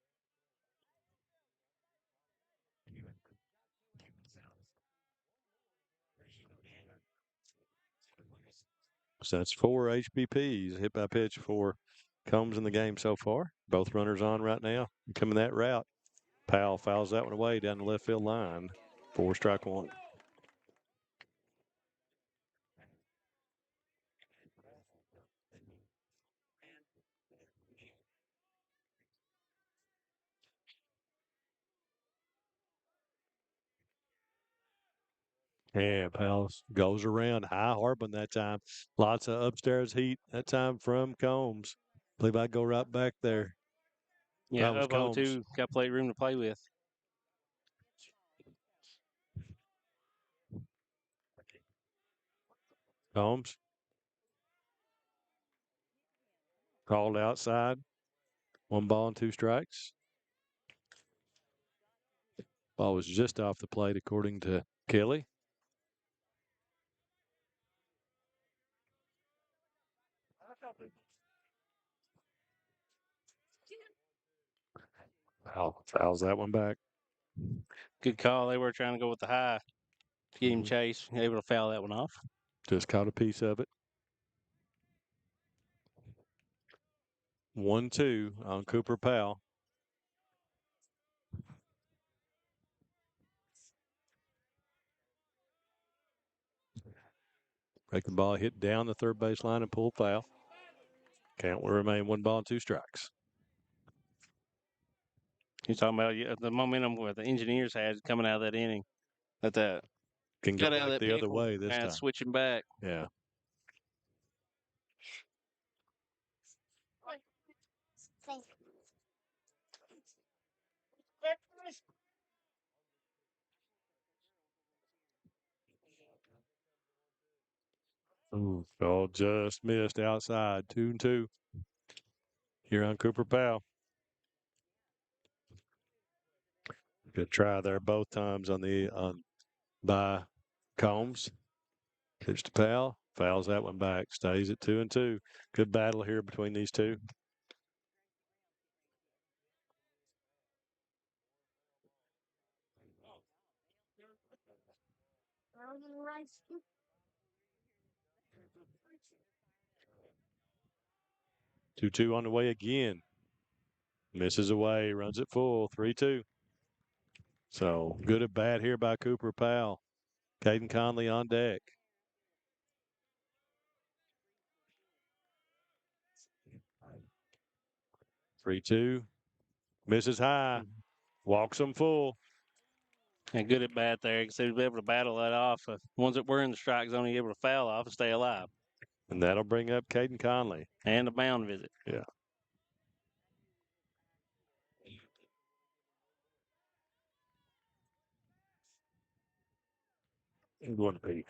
So that's 4 HBPs hit by pitch for Combs in the game so far. Both runners on right now. Coming that route. Powell fouls that one away down the left field line. 4 strike one. Yeah, Powell goes around high Harbin that time. Lots of upstairs heat that time from Combs. Believe I go right back there. Yeah, That was up Combs. 0-2, got plate room to play with. Combs. Called outside. 1 ball and 2 strikes. Ball was just off the plate, according to Kelly. Fouls that one back. Good call. They were trying to go with the high to get him chase. Able to foul that one off. Just caught a piece of it. 1-2 on Cooper Powell. Breaking ball hit down the third base line and pulled foul. Count will remain 1 ball and 2 strikes. You're talking about the momentum where the Engineers had coming out of that inning. That Can go got out of back that the other vehicle way this and time. switching back. Yeah. Ooh, ball just missed outside. 2-2 here on Cooper Powell. Good try there both times by Combs. Pitch to Powell. Fouls that one back. Stays at 2-2. Good battle here between these two. Two on the way again. Misses away. Runs it full. 3-2. So good at bat here by Cooper Powell. Caden Conley on deck. Three-two. Misses high. Walks them full. And good at bat there. Because he was able to battle that off. Ones that were in the strike zone, he able to foul off and stay alive. And that'll bring up Caden Conley. And a mound visit. Yeah. Going to be.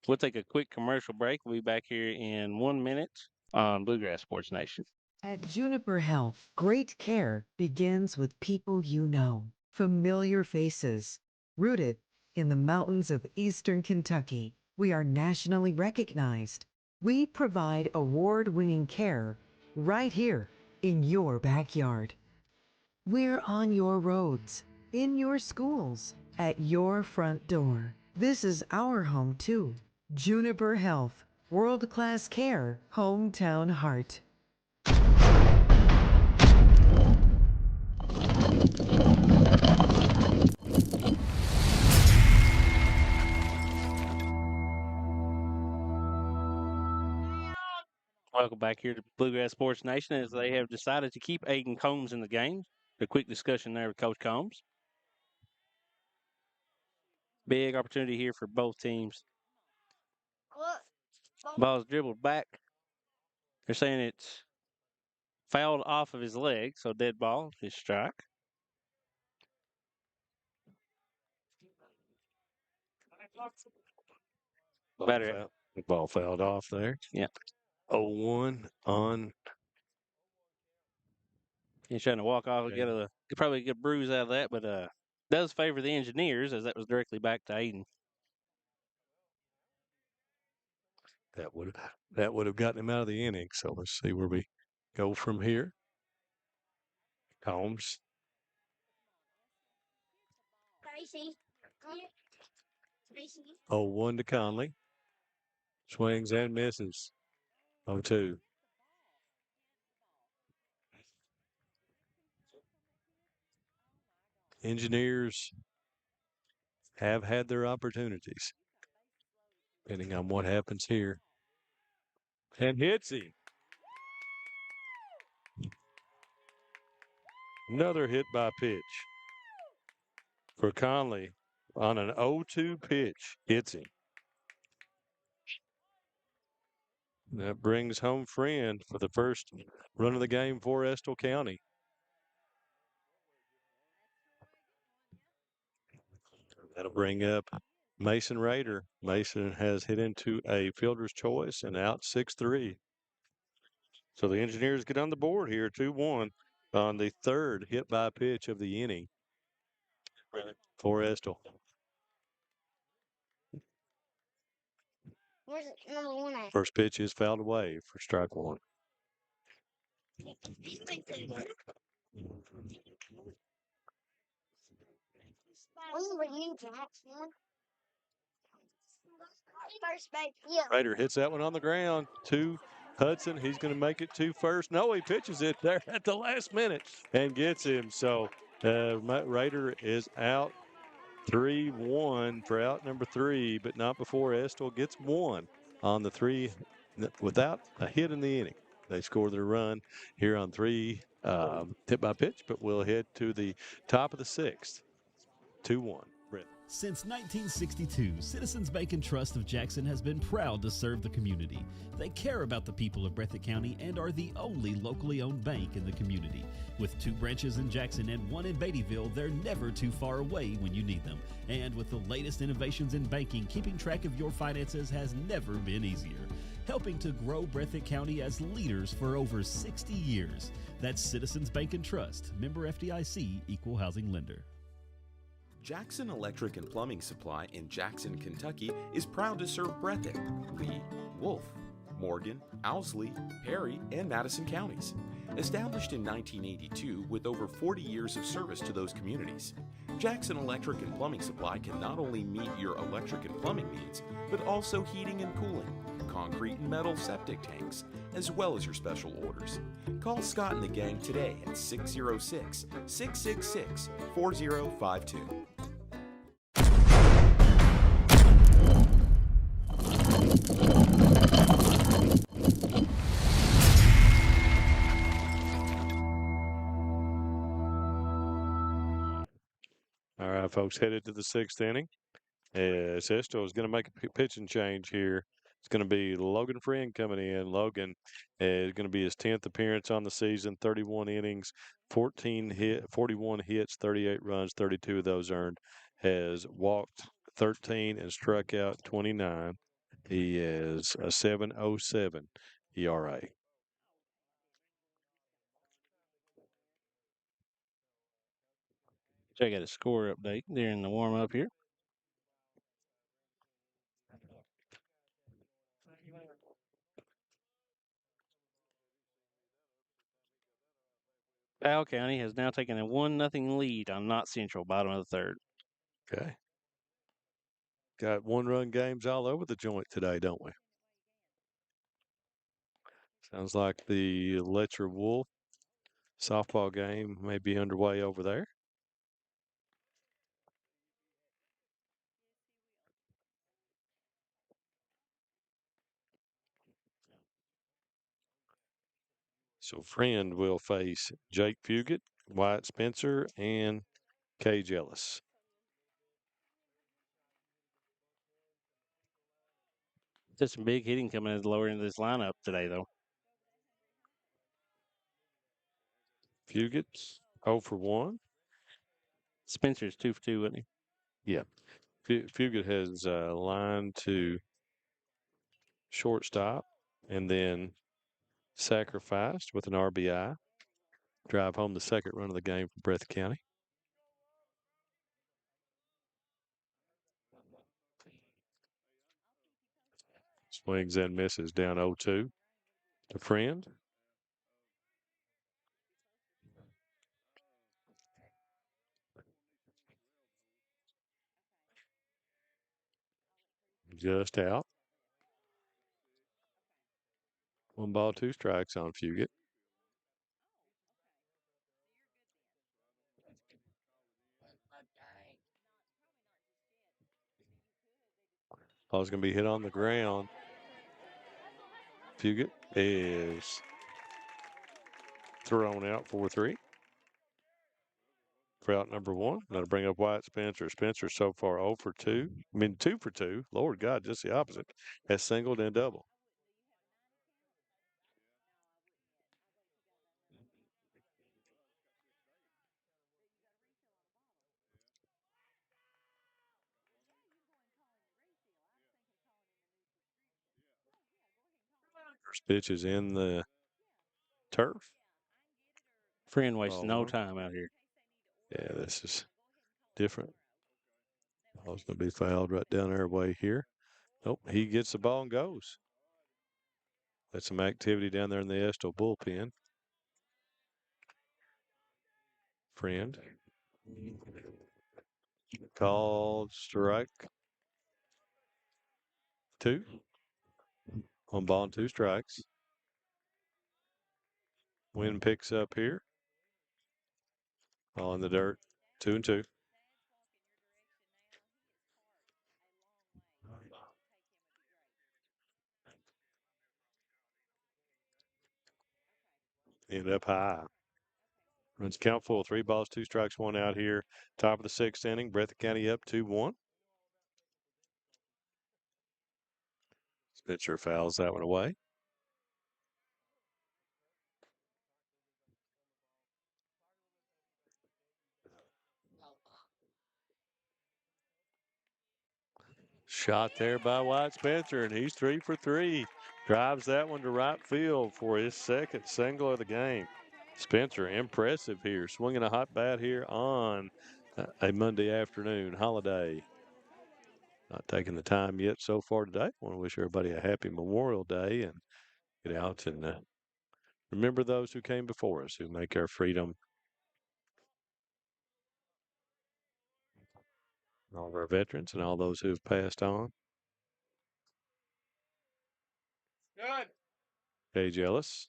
We'll take a quick commercial break. We'll be back here in 1 minute on Bluegrass Sports Nation. At Juniper Health, great care begins with people you know, familiar faces. Rooted in the mountains of eastern Kentucky, we are nationally recognized. We provide award-winning care right here in your backyard. We're on your roads, in your schools, at your front door. This is our home too. Juniper Health, world-class care, hometown heart. Welcome back here to Bluegrass Sports Nation as they have decided to keep Aiden Combs in the game. A quick discussion there with Coach Combs. Big opportunity here for both teams. Ball's dribbled back. They're saying it's fouled off of his leg, so dead ball, his strike. Ball fouled off there. Yeah. 0-1 on. He's trying to walk off and probably get a bruise out of that, but does favor the Engineers as that was directly back to Aiden. That would have gotten him out of the inning. So let's see where we go from here. Combs. 0-1 to Conley. Swings and misses. 0-2. Engineers have had their opportunities, depending on what happens here. And hits him. Another hit by pitch for Conley on an 0-2 pitch. Hits him. That brings home Friend for the first run of the game for Estill County. That'll bring up Mason Rader. Mason has hit into a fielder's choice and out 6-3. So the Engineers get on the board here, 2-1 on the third hit by pitch of the inning for Estill. Where's number 1 at? First pitch is fouled away for strike one. When were you, Jackson? First base. Yeah. Rader hits that one on the ground to Hudson. He's going to make it to first. No, he pitches it there at the last minute and gets him. So Rader is out 3-1 for out number 3, but not before Estill gets one on the 3 without a hit in the inning. They score their run here on 3 hit by pitch, but we'll head to the top of the 6th. 2-1. Since 1962, Citizens Bank and Trust of Jackson has been proud to serve the community. They care about the people of Breathitt County and are the only locally owned bank in the community. With 2 branches in Jackson and 1 in Beattyville, they're never too far away when you need them. And with the latest innovations in banking, keeping track of your finances has never been easier. Helping to grow Breathitt County as leaders for over 60 years. That's Citizens Bank and Trust, member FDIC, equal housing lender. Jackson Electric and Plumbing Supply in Jackson, Kentucky is proud to serve Breathitt, Lee, Wolfe, Morgan, Owsley, Perry, and Madison counties. Established in 1982 with over 40 years of service to those communities, Jackson Electric and Plumbing Supply can not only meet your electric and plumbing needs, but also heating and cooling, concrete and metal septic tanks, as well as your special orders. Call Scott and the gang today at 606-666-4052. All right, folks, headed to the 6th inning. As Estill is going to make a pitching change here. It's going to be Logan Friend coming in. Logan is going to be his 10th appearance on the season, 31 innings, 41 hits, 38 runs, 32 of those earned. Has walked 13 and struck out 29. He is a 7.07 ERA. Check out a score update during the warm-up here. Powell County has now taken a 1-0 lead on Knott Central, bottom of the 3rd. Okay. Got 1-run games all over the joint today, don't we? Sounds like the Letcher Wolfe softball game may be underway over there. So Friend will face Jake Fugit, Wyatt Spencer, and Cage Ellis. Just some big hitting coming at the lower end of this lineup today, though. Fugit, 0 for 1. Spencer's 2 for 2, wasn't he? Yeah. Fugit has line to shortstop and then sacrificed with an RBI. Drive home the 2nd run of the game for Breathitt County. Swings and misses down 0-2 to Friend. Just out. 1 ball, 2 strikes on Fugit. Ball's going to be hit on the ground. Fugit is thrown out 4-3. For out number one. That'll bring up Wyatt Spencer. Spencer so far 0 for 2. I mean, 2 for 2. Lord God, just the opposite. Has singled and double. First pitch is in the turf. Friend wastes no time out here. Yeah, this is different. Ball's going to be fouled right down our way here. Nope, he gets the ball and goes. That's some activity down there in the Estill bullpen. Friend. Called strike 2. 1 ball and 2 strikes. Wind picks up here. Ball in the dirt. 2-2. End up high. Runs count full. 3 balls, 2 strikes, 1 out here. Top of the 6th inning. Breathitt County up 2-1. Pitcher fouls that one away. Shot there by Wyatt Spencer, and he's 3 for 3. Drives that one to right field for his second single of the game. Spencer, impressive here. Swinging a hot bat here on a Monday afternoon holiday. Not taking the time yet so far today. I want to wish everybody a happy Memorial Day and get out and remember those who came before us, who make our freedom. All of our veterans and all those who have passed on. Good. Paige Ellis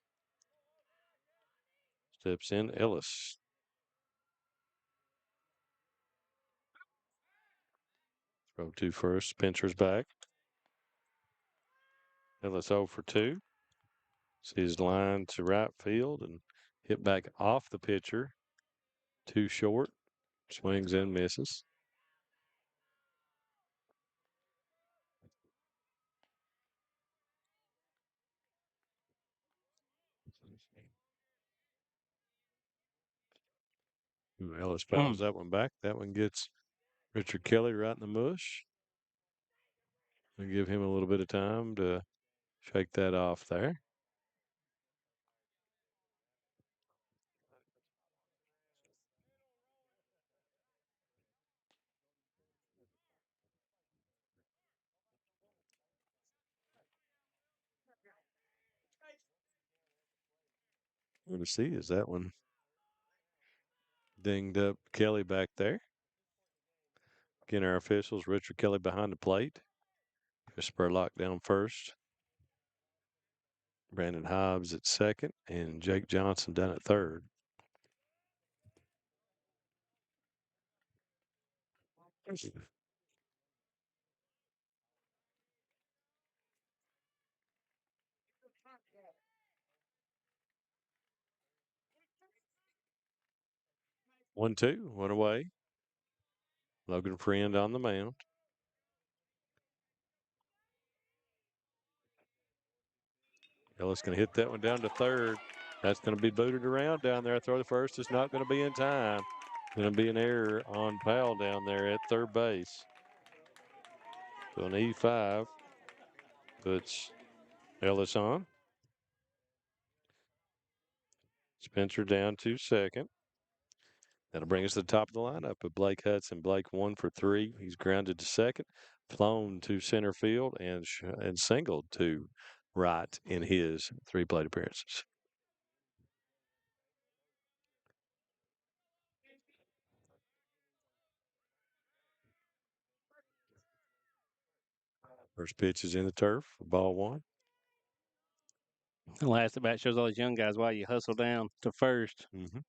steps in. Ellis. Throw 2 first. Spencer's back. Ellis 0 for 2. Sees line to right field and hit back off the pitcher. 2 short. Swings and misses. Ellis fouls that one back. That one gets Richard Kelly right in the mush. We give him a little bit of time to shake that off there. We're going to see, is that one dinged up Kelly back there? Again, our officials, Richard Kelly behind the plate. Chris Spurlock down first. Brandon Hobbs at second, and Jake Johnson down at third. One, two, one away. Logan Friend on the mound. Ellis going to hit that one down to third. That's going to be booted around down there. Throw to first is not going to be in time. Going to be an error on Powell down there at third base. So an E5 puts Ellis on. Spencer down to second. That'll bring us to the top of the lineup with Blake Hudson. Blake 1 for 3. He's grounded to second, flown to center field, and singled to right in his 3 plate appearances. First pitch is in the turf for ball 1. The last at bat shows all these young guys why you hustle down to first. Mm-hmm.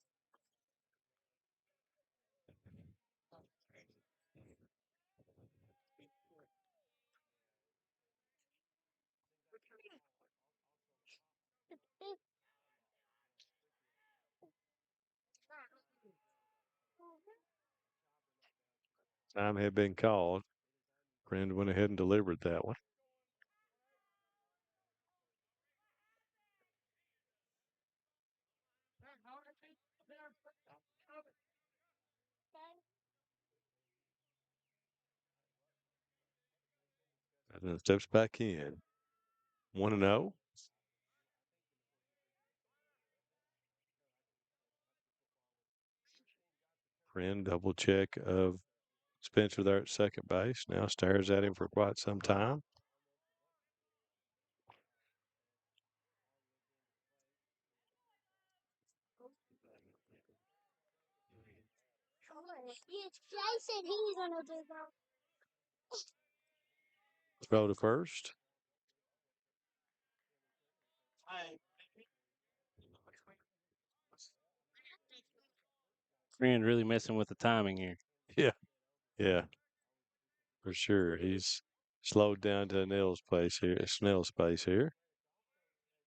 Time had been called. Friend went ahead and delivered that one. And then steps back in. 1-0. Friend double check of Spencer there at second base. Now stares at him for quite some time. Jason, he's gonna do that. Throw to first. Friend really messing with the timing here. Yeah. Yeah. For sure. He's slowed down to snail space here.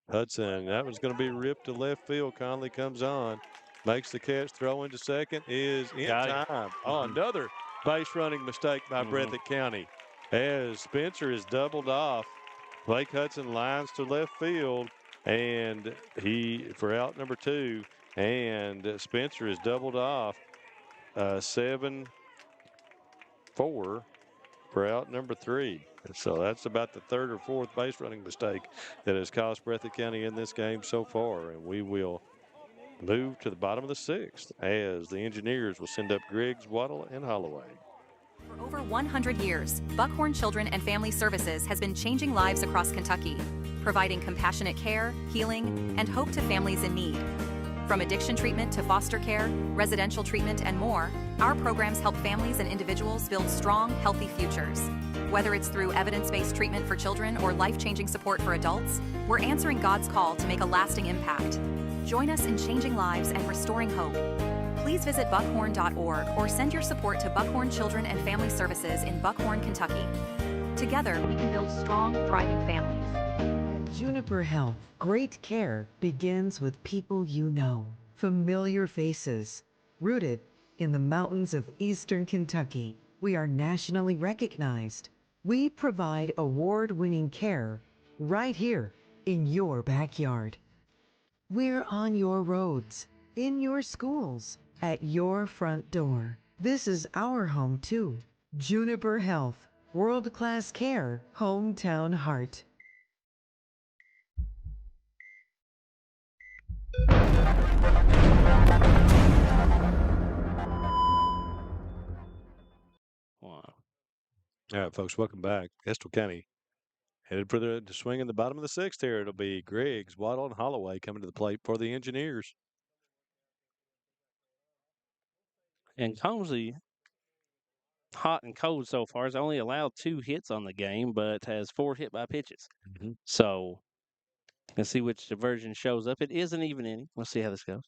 Hudson, that was going to be ripped to left field. Conley comes on, makes the catch, throw into second, is in time. Oh, another base running mistake by Breathitt County. As Spencer is doubled off, Blake Hudson lines to left field, and for out number 2, and Spencer is doubled off 7-4 for out number 3. So that's about the third or fourth base running mistake that has cost Breathitt County in this game so far. And we will move to the bottom of the 6th as the Engineers will send up Griggs, Waddle, and Holloway. For over 100 years, Buckhorn Children and Family Services has been changing lives across Kentucky, providing compassionate care, healing, and hope to families in need. From addiction treatment to foster care, residential treatment, and more, our programs help families and individuals build strong, healthy futures. Whether it's through evidence-based treatment for children or life-changing support for adults, we're answering God's call to make a lasting impact. Join us in changing lives and restoring hope. Please visit buckhorn.org or send your support to Buckhorn Children and Family Services in Buckhorn, Kentucky. Together, we can build strong, thriving families. Juniper Health. Great care begins with people you know. Familiar faces. Rooted in the mountains of eastern Kentucky, we are nationally recognized. We provide award-winning care right here in your backyard. We're on your roads, in your schools, at your front door. This is our home too. Juniper Health. World-class care. Hometown heart. Wow. All right, folks, welcome back. Estill County headed for the swing in the bottom of the 6th here. It'll be Griggs, Waddle, and Holloway coming to the plate for the Engineers. And Combsley, hot and cold so far, has only allowed 2 hits on the game, but has 4 hit by pitches. So let's see which version shows up. It is an even inning. We'll see how this goes.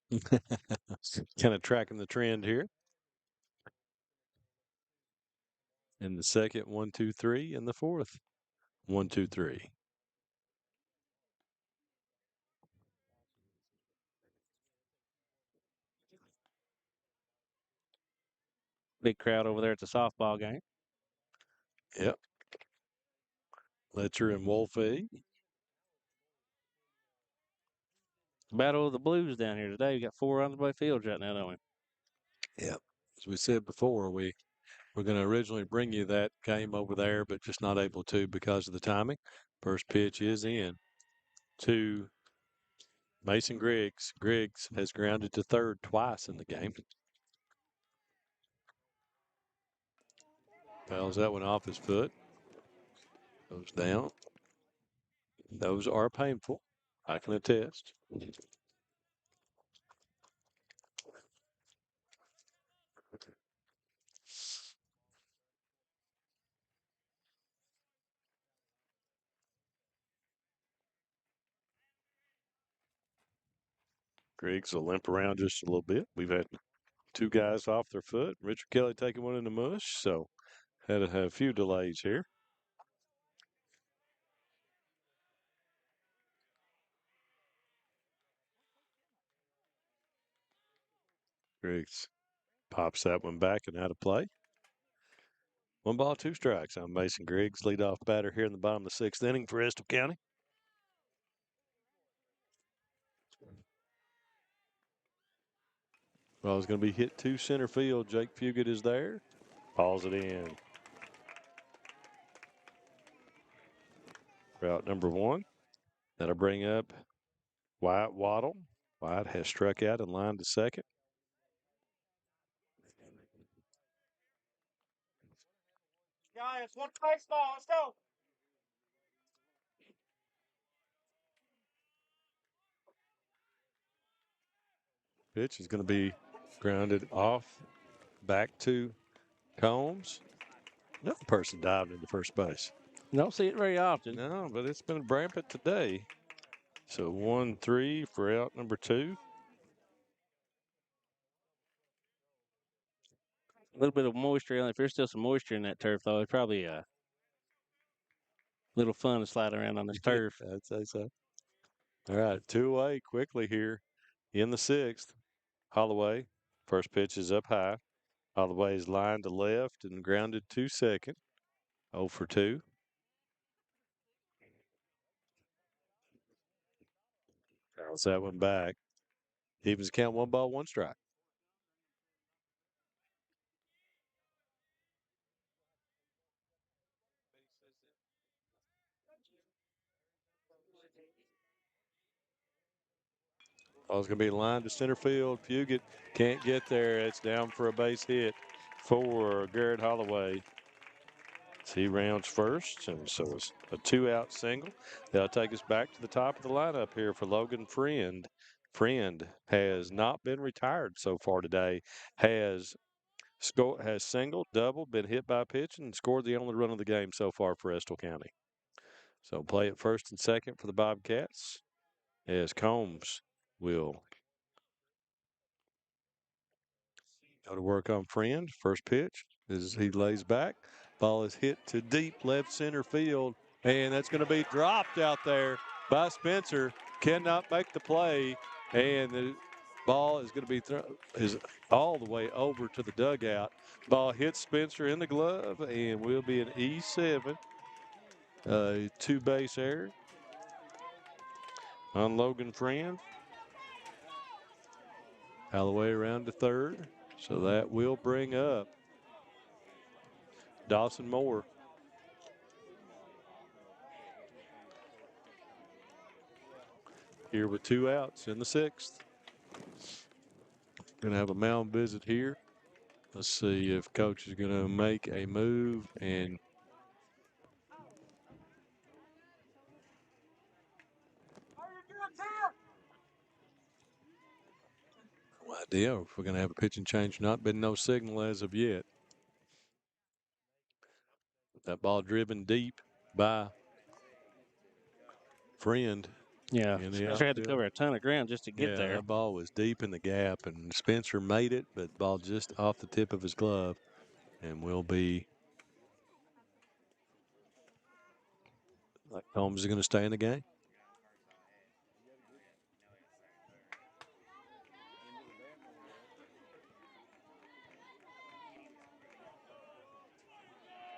Kind of tracking the trend here. In the second, 1, 2, 3. In the fourth, 1, 2, 3. Big crowd over there at the softball game. Yep. Letcher and Wolfe. Battle of the Blues down here today. We got 4 runs by fields right now, don't we? Yep. As we said before, we were going to originally bring you that game over there, but just not able to because of the timing. First pitch is in to Mason Griggs. Griggs has grounded to third twice in the game. Fouls that one off his foot. Goes down. Those are painful. I can attest. Griggs will limp around just a little bit. We've had 2 guys off their foot. Richard Kelly taking one in the mush, so had to have a few delays here. Griggs pops that one back and out of play. 1 ball, 2 strikes. I'm Mason Griggs, leadoff batter here in the bottom of the 6th inning for Estill County. Ball's going to be hit to center field. Jake Fugit is there. Hauls it in. Route number 1. That'll bring up Wyatt Waddle. Wyatt has struck out and lined to second. Guys, one baseball. Let's go. Pitch is going to be grounded off back to Combs. Another person dived into first base. Don't see it very often. No, but it's been rampant today. So 1-3 for out number 2. A little bit of moisture. If there's still some moisture in that turf, though, it's probably a little fun to slide around on this turf. I'd say so. All right, 2 away quickly here in the 6th. Holloway, first pitch is up high. Holloway is lined to left and grounded to second. 0 for 2. Bounce that one back. Evens count 1 ball, 1 strike. Ball's going to be lined to center field. Fugit can't get there. It's down for a base hit for Garrett Holloway. So he rounds first, and so it's a 2-out single. That'll take us back to the top of the lineup here for Logan Friend. Friend has not been retired so far today. Has singled, doubled, been hit by a pitch, and scored the only run of the game so far for Estill County. So play at first and second for the Bobcats as Combs will go to work on Friend. First pitch as he lays back. Ball is hit to deep left center field, and that's going to be dropped out there by Spencer. Cannot make the play, and the ball is going to be is all the way over to the dugout. Ball hits Spencer in the glove, and will be an E7. 2-base error on Logan Friend. Holloway around to third, so that will bring up Dawson Moore. Here with 2 outs in the 6th. Going to have a mound visit here. Let's see if coach is going to make a move and no idea if we're going to have a pitching change. Not been no signal as of yet. That ball driven deep by Friend. Yeah, Spencer had to cover a ton of ground just to get there. That ball was deep in the gap, and Spencer made it, but ball just off the tip of his glove, and will be like Holmes is going to stay in the game.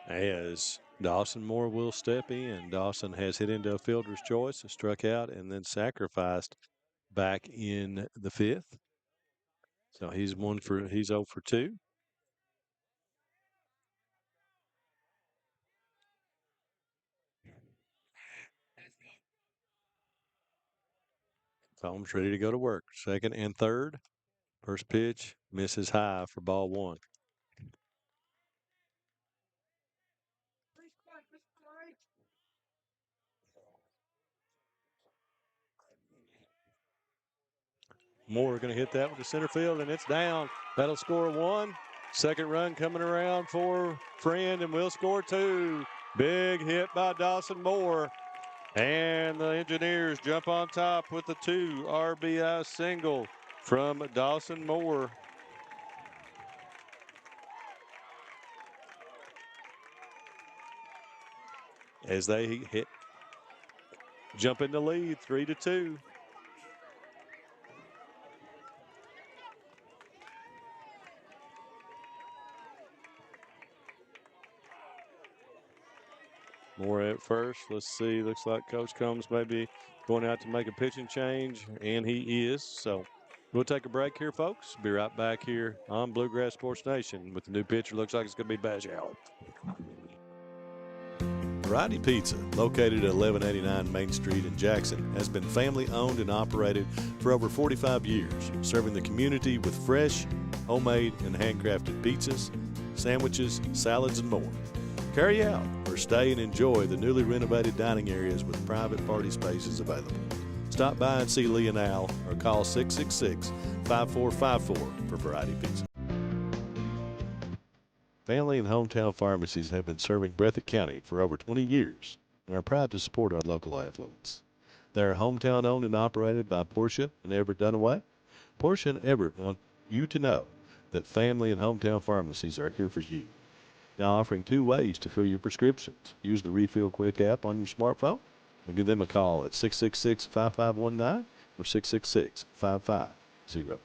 As Dawson Moore will step in. Dawson has hit into a fielder's choice, struck out, and then sacrificed back in the 5th. So he's 0 for 2. Holmes ready to go to work. Second and third. First pitch misses high for ball 1. Moore going to hit that with the center field, and it's down. That'll score 1. Second run coming around for Friend, and we'll score 2. Big hit by Dawson Moore. And the Engineers jump on top with the 2 RBI single from Dawson Moore. As they jump in the lead 3-2. Moore at first. Let's see. Looks like Coach Combs may be going out to make a pitching change, and he is. So we'll take a break here, folks. Be right back here on Bluegrass Sports Nation with the new pitcher. Looks like it's going to be Bajow. Variety Pizza, located at 1189 Main Street in Jackson, has been family owned and operated for over 45 years, serving the community with fresh, homemade, and handcrafted pizzas, sandwiches, salads, and more. Carry out or stay and enjoy the newly renovated dining areas with private party spaces available. Stop by and see Lee and Al or call 666-5454 for Variety Pizza. Family and hometown pharmacies have been serving Breathitt County for over 20 years and are proud to support our local athletes. They are hometown owned and operated by Portia and Everett Dunaway. Portia and Everett want you to know that family and hometown pharmacies are here for you. Now offering 2 ways to fill your prescriptions. Use the Refill Quick app on your smartphone and give them a call at 666-5519 or 666-5502.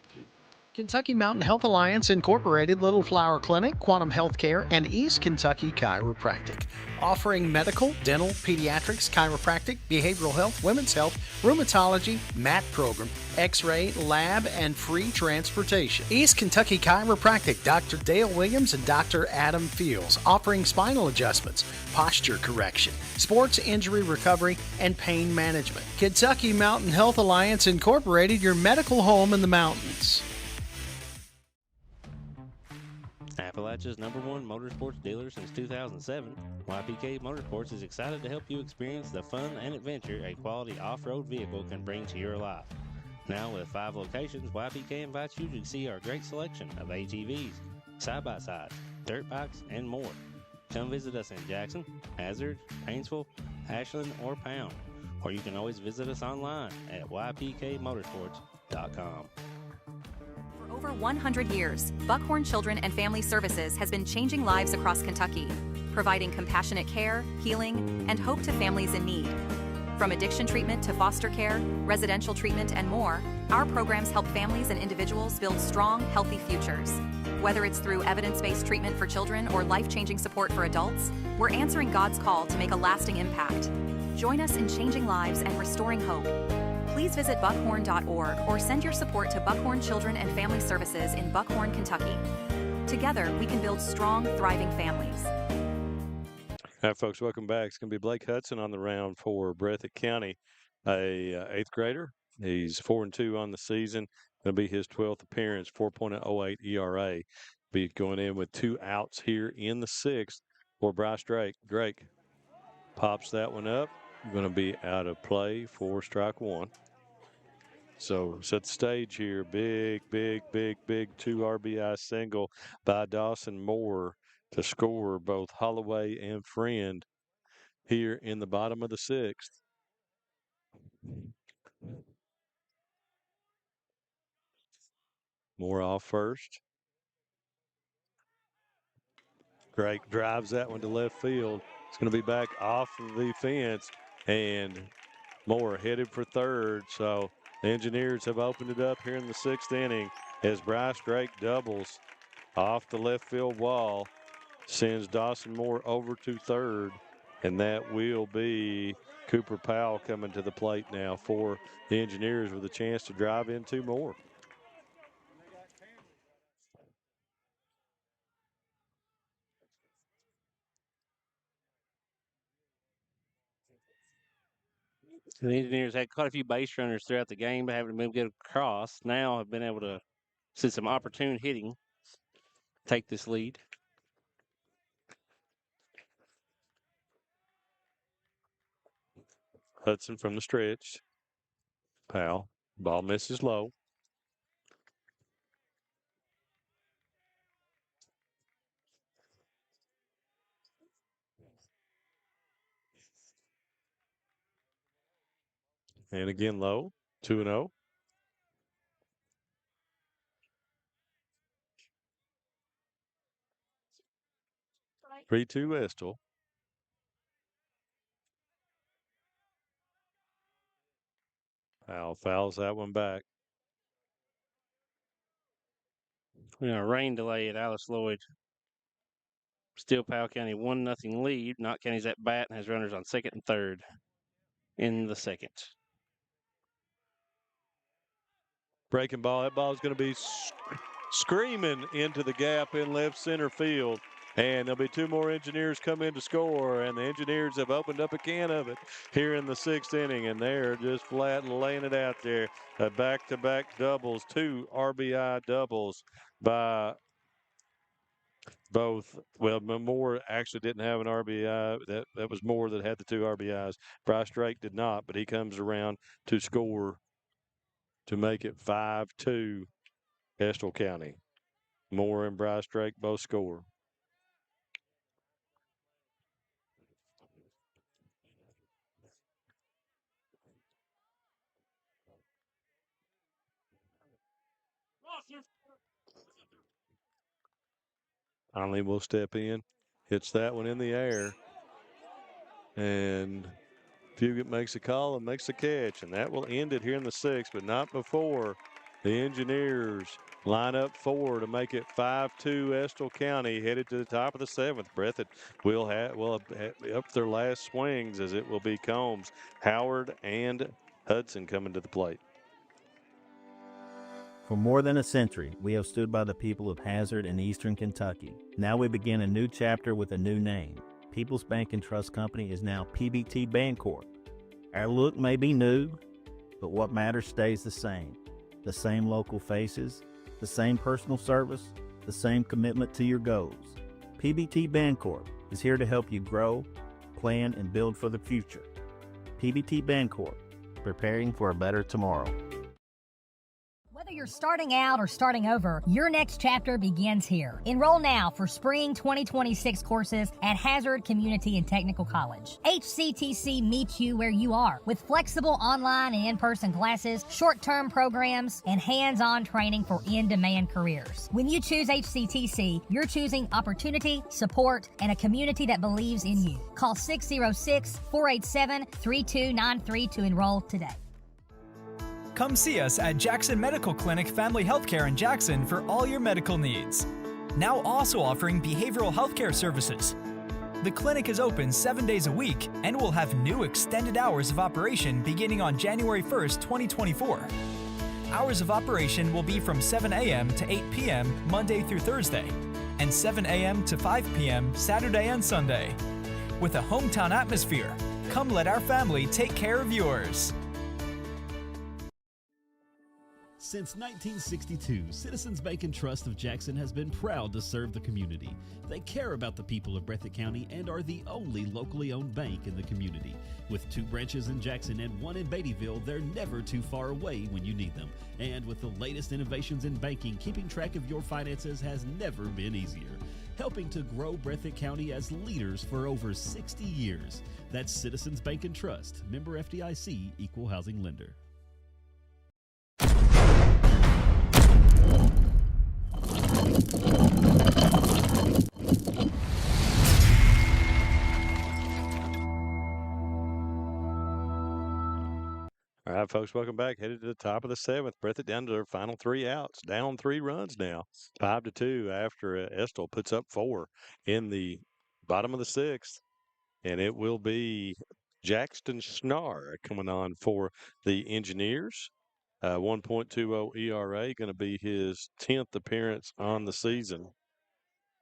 Kentucky Mountain Health Alliance Incorporated, Little Flower Clinic, Quantum Healthcare, and East Kentucky Chiropractic, offering medical, dental, pediatrics, chiropractic, behavioral health, women's health, rheumatology, MAT program, x-ray, lab, and free transportation. East Kentucky Chiropractic, Dr. Dale Williams and Dr. Adam Fields, offering spinal adjustments, posture correction, sports injury recovery, and pain management. Kentucky Mountain Health Alliance Incorporated, your medical home in the mountains. Appalachia's #1 motorsports dealer since 2007, YPK Motorsports is excited to help you experience the fun and adventure a quality off-road vehicle can bring to your life. Now with 5 locations, YPK invites you to see our great selection of ATVs, side-by-sides, dirt bikes, and more. Come visit us in Jackson, Hazard, Painesville, Ashland, or Pound, or you can always visit us online at ypkmotorsports.com. For over 100 years, Buckhorn Children and Family Services has been changing lives across Kentucky, providing compassionate care, healing, and hope to families in need. From addiction treatment to foster care, residential treatment, and more, our programs help families and individuals build strong, healthy futures. Whether it's through evidence-based treatment for children or life-changing support for adults, we're answering God's call to make a lasting impact. Join us in changing lives and restoring hope. Please visit buckhorn.org or send your support to Buckhorn Children and Family Services in Buckhorn, Kentucky. Together, we can build strong, thriving families. All right, folks, welcome back. It's going to be Blake Hudson on the round for Breathitt County, a 8th grader. He's 4-2 on the season. Going to be his 12th appearance, 4.08 ERA. Be going in with 2 outs here in the 6th for Bryce Drake. Drake pops that one up. Going to be out of play for strike 1. So set the stage here. Big 2 RBI single by Dawson Moore to score both Holloway and Friend here in the bottom of the 6th. Moore off first. Drake drives that one to left field. It's going to be back off of the fence, and Moore headed for third. So the Engineers have opened it up here in the 6th inning as Bryce Drake doubles off the left field wall, sends Dawson Moore over to third, and that will be Cooper Powell coming to the plate now for the Engineers with a chance to drive in 2 more. The Engineers had quite a few base runners throughout the game, but haven't been able to get across. Now have been able to see some opportune hitting, take this lead. Hudson from the stretch. Powell. Ball misses low. And again low. 2-0. 3-2 Estill. Powell fouls that one back. Rain delay at Alice Lloyd. Still Powell County 1-0 lead. Knott County's at bat and has runners on second and third in the second. Breaking ball. That ball is going to be screaming into the gap in left center field. And there'll be two more Engineers come in to score, and the Engineers have opened up a can of it here in the sixth inning, and they're just flat laying it out there. Back-to-back doubles, 2 RBI doubles by both. Well, Moore actually didn't have an RBI. That was Moore that had the 2 RBIs. Bryce Drake did not, but he comes around to score to make it 5-2 Estill County. Moore and Bryce Drake both score. Conley will step in, hits that one in the air, and Fugit makes a call and makes the catch, and that will end it here in the sixth, but not before the Engineers line up 4 to make it 5-2 Estill County, headed to the top of the seventh. Breathitt will up their last swings, as it will be Combs, Howard, and Hudson coming to the plate. For more than a century, we have stood by the people of Hazard and Eastern Kentucky. Now we begin a new chapter with a new name. People's Bank and Trust Company is now PBT Bancorp. Our look may be new, but what matters stays the same. The same local faces, the same personal service, the same commitment to your goals. PBT Bancorp is here to help you grow, plan, and build for the future. PBT Bancorp, preparing for a better tomorrow. Whether you're starting out or starting over, your next chapter begins here. Enroll now for spring 2026 courses at Hazard Community and Technical College. HCTC meets you where you are with flexible online and in-person classes, short-term programs, and hands-on training for in-demand careers. When you choose HCTC, you're choosing opportunity, support, and a community that believes in you. Call 606-487-3293 to enroll today. Come see us at Jackson Medical Clinic Family Healthcare in Jackson for all your medical needs. Now also offering behavioral healthcare services. The clinic is open 7 days a week and will have new extended hours of operation beginning on January 1st, 2024. Hours of operation will be from 7 a.m. to 8 p.m. Monday through Thursday, and 7 a.m. to 5 p.m. Saturday and Sunday. With a hometown atmosphere, come let our family take care of yours. Since 1962, Citizens Bank and Trust of Jackson has been proud to serve the community. They care about the people of Breathitt County and are the only locally owned bank in the community. With 2 branches in Jackson and 1 in Beattyville, they're never too far away when you need them. And with the latest innovations in banking, keeping track of your finances has never been easier. Helping to grow Breathitt County as leaders for over 60 years. That's Citizens Bank and Trust, member FDIC, equal housing lender. All right, folks, welcome back. Headed to the top of the seventh. Breathitt down to their final 3 outs. Down 3 runs now. 5-2 after Estill puts up 4 in the bottom of the sixth. And it will be Jackson Schnarr coming on for the Engineers. 1.20 ERA, going to be his 10th appearance on the season.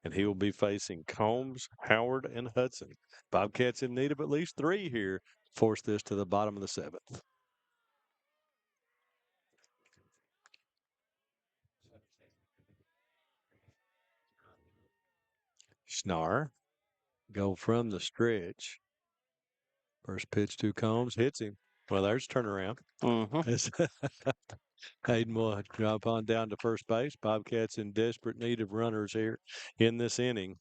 And he will be facing Combs, Howard, and Hudson. Bobcats in need of at least 3 here. Force this to the bottom of the seventh. Schnarr go from the stretch. First pitch to Combs, hits him. Well, there's turnaround. Hayden will drop on down to first base. Bobcats in desperate need of runners here in this inning.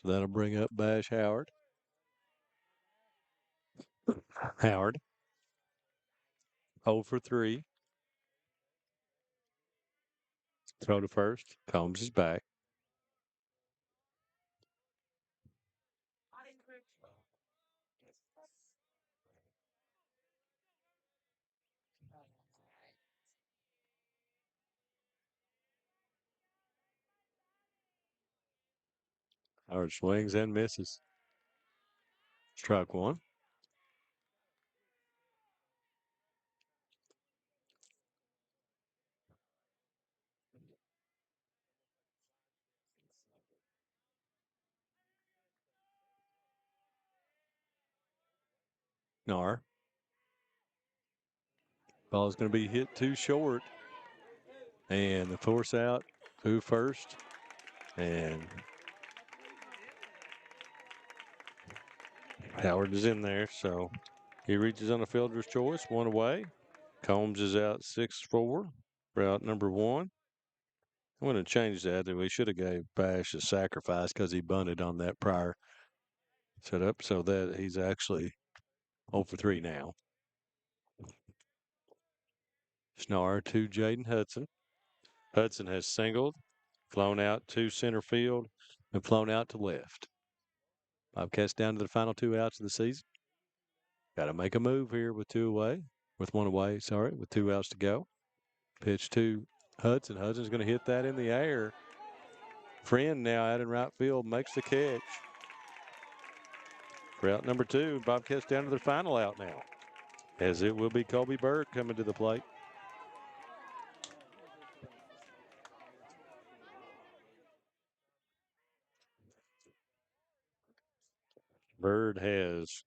So that'll bring up Bash Howard. Howard 0 for 3. Throw to first. Combs is back. Howard swings and misses. Strike one. Nar. Ball is going to be hit too short. And the force out to first. And Howard is in there, so he reaches on a fielder's choice, one away. Combs is out 6-4 for out number one. I'm going to change that. We should have gave Bash a sacrifice because he bunted on that prior setup, so that he's actually 0 for 3 now. Schnarr to Jaden Hudson. Hudson has singled, flown out to center field, and flown out to left. Bobcats down to the final 2 outs of the season. Got to make a move here with 2 away, with 1 away, with 2 outs to go. Pitch to Hudson. Hudson's going to hit that in the air. Friend now out in right field makes the catch. For out number 2, Bobcats down to their final out now, as it will be Colby Bird coming to the plate. Bird has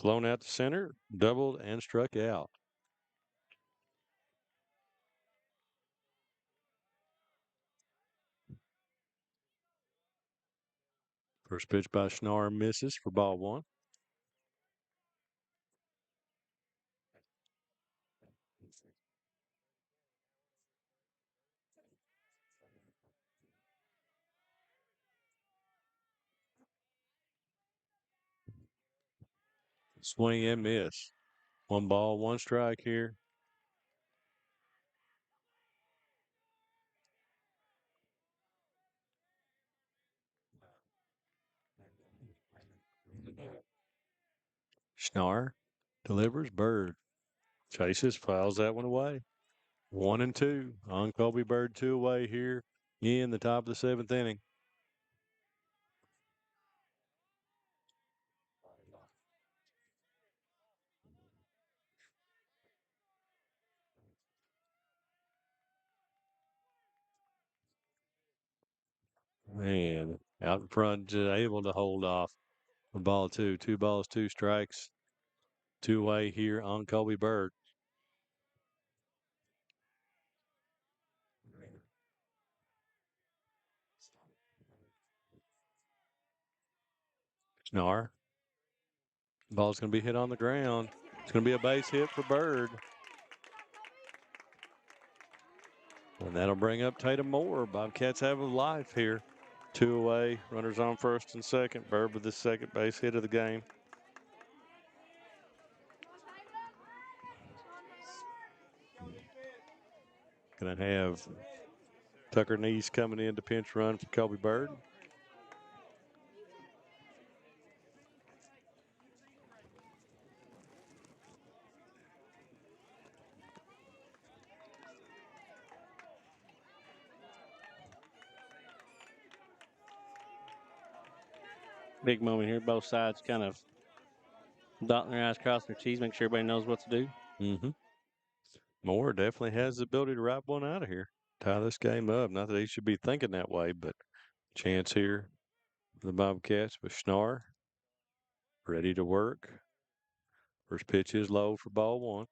flown out to center, doubled, and struck out. First pitch by Schnarr misses for ball 1. Swing and miss. 1 ball, 1 strike here. Schnarr delivers. Bird chases, fouls that one away. 1-2 on Colby Bird, 2 away here in the top of the 7th inning. Man, out in front, able to hold off for ball 2. 2 balls, 2 strikes. 2 away here on Colby Bird. Schnarr. Ball's going to be hit on the ground. It's going to be a base hit for Bird. And that'll bring up Tatum Moore. Bobcats have a life here. 2 away, runners on first and second. Bird with the second base hit of the game. Going to have Tucker Neese coming in to pinch run for Colby Bird. Big moment here. Both sides kind of dotting their I's, crossing their T's, make sure everybody knows what to do. Mm-hmm. Moore definitely has the ability to wrap one out of here. Tie this game up. Not that he should be thinking that way, but chance here for the Bobcats with Schnarr. Ready to work. First pitch is low for ball 1.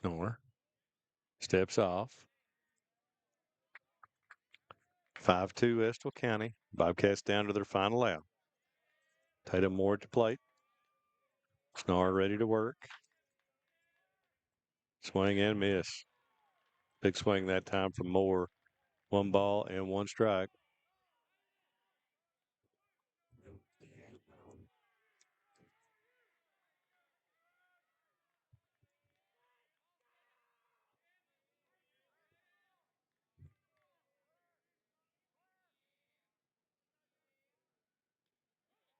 Schnarr steps off. 5-2 Estill County. Bobcats down to their final out. Tatum Moore to plate. Schnarr ready to work. Swing and miss. Big swing that time from Moore. 1 ball and 1 strike.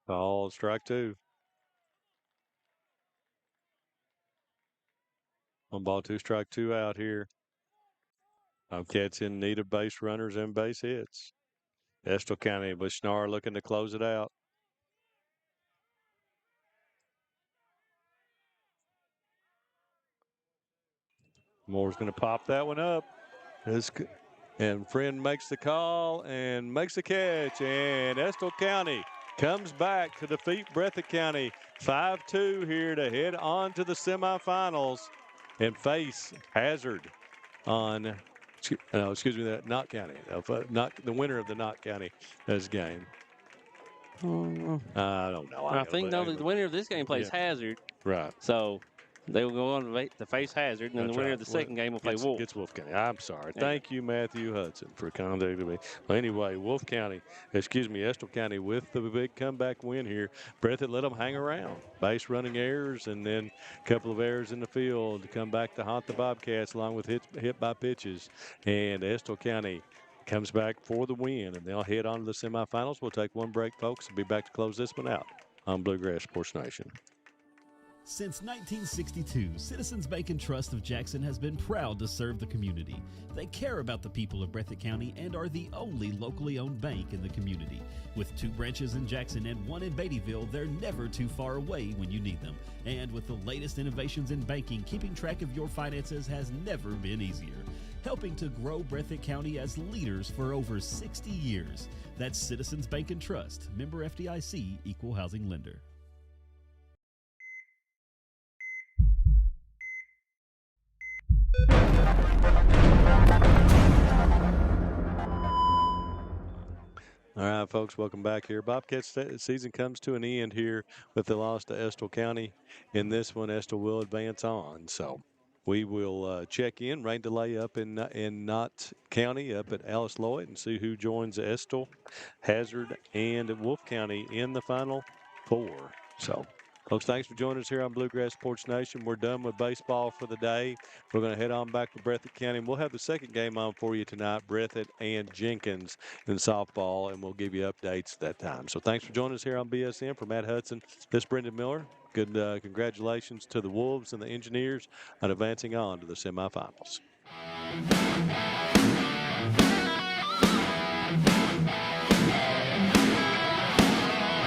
Ball, strike two. 1 ball, 2 strike, 2 out here. Bobcats in need of base runners and base hits. Estill County with Schnar looking to close it out. Moore's going to pop that one up. And Friend makes the call and makes the catch. And Estill County comes back to defeat Breathitt County 5-2 here to head on to the semifinals and face Hazard on, excuse me, that Knott County. Not the winner of the Knott County this game. I don't know. I think the winner of this game plays Hazard. Right. So they will go on to face Hazard, and then the winner of the second game will play Wolfe. Gets Wolfe County. I'm sorry. Yeah. Thank you, Matthew Hudson, for contacting me. Well, anyway, Estill County with the big comeback win here. Breathitt let them hang around. Base running errors and then a couple of errors in the field to come back to haunt the Bobcats along with hit by pitches. And Estill County comes back for the win, and they'll head on to the semifinals. We'll take one break, folks, and be back to close this one out on Bluegrass Sports Nation. Since 1962, Citizens Bank and Trust of Jackson has been proud to serve the community. They care about the people of Breathitt County and are the only locally owned bank in the community. With 2 branches in Jackson and 1 in Beattyville, they're never too far away when you need them. And with the latest innovations in banking, keeping track of your finances has never been easier. Helping to grow Breathitt County as leaders for over 60 years. That's Citizens Bank and Trust, member FDIC, equal housing lender. All right, folks, welcome back here. Bobcats season comes to an end here with the loss to Estill County. In this one, Estill will advance on. So we will check in, rain delay up in Knott County, up at Alice Lloyd, and see who joins Estill, Hazard, and Wolfe County in the Final Four. So, folks, thanks for joining us here on Bluegrass Sports Nation. We're done with baseball for the day. We're going to head on back to Breathitt County. We'll have the second game on for you tonight, Breathitt and Jenkins in softball, and we'll give you updates that time. So thanks for joining us here on BSN. For Matt Hudson, this is Brendan Miller. Good congratulations to the Wolves and the Engineers on advancing on to the semifinals.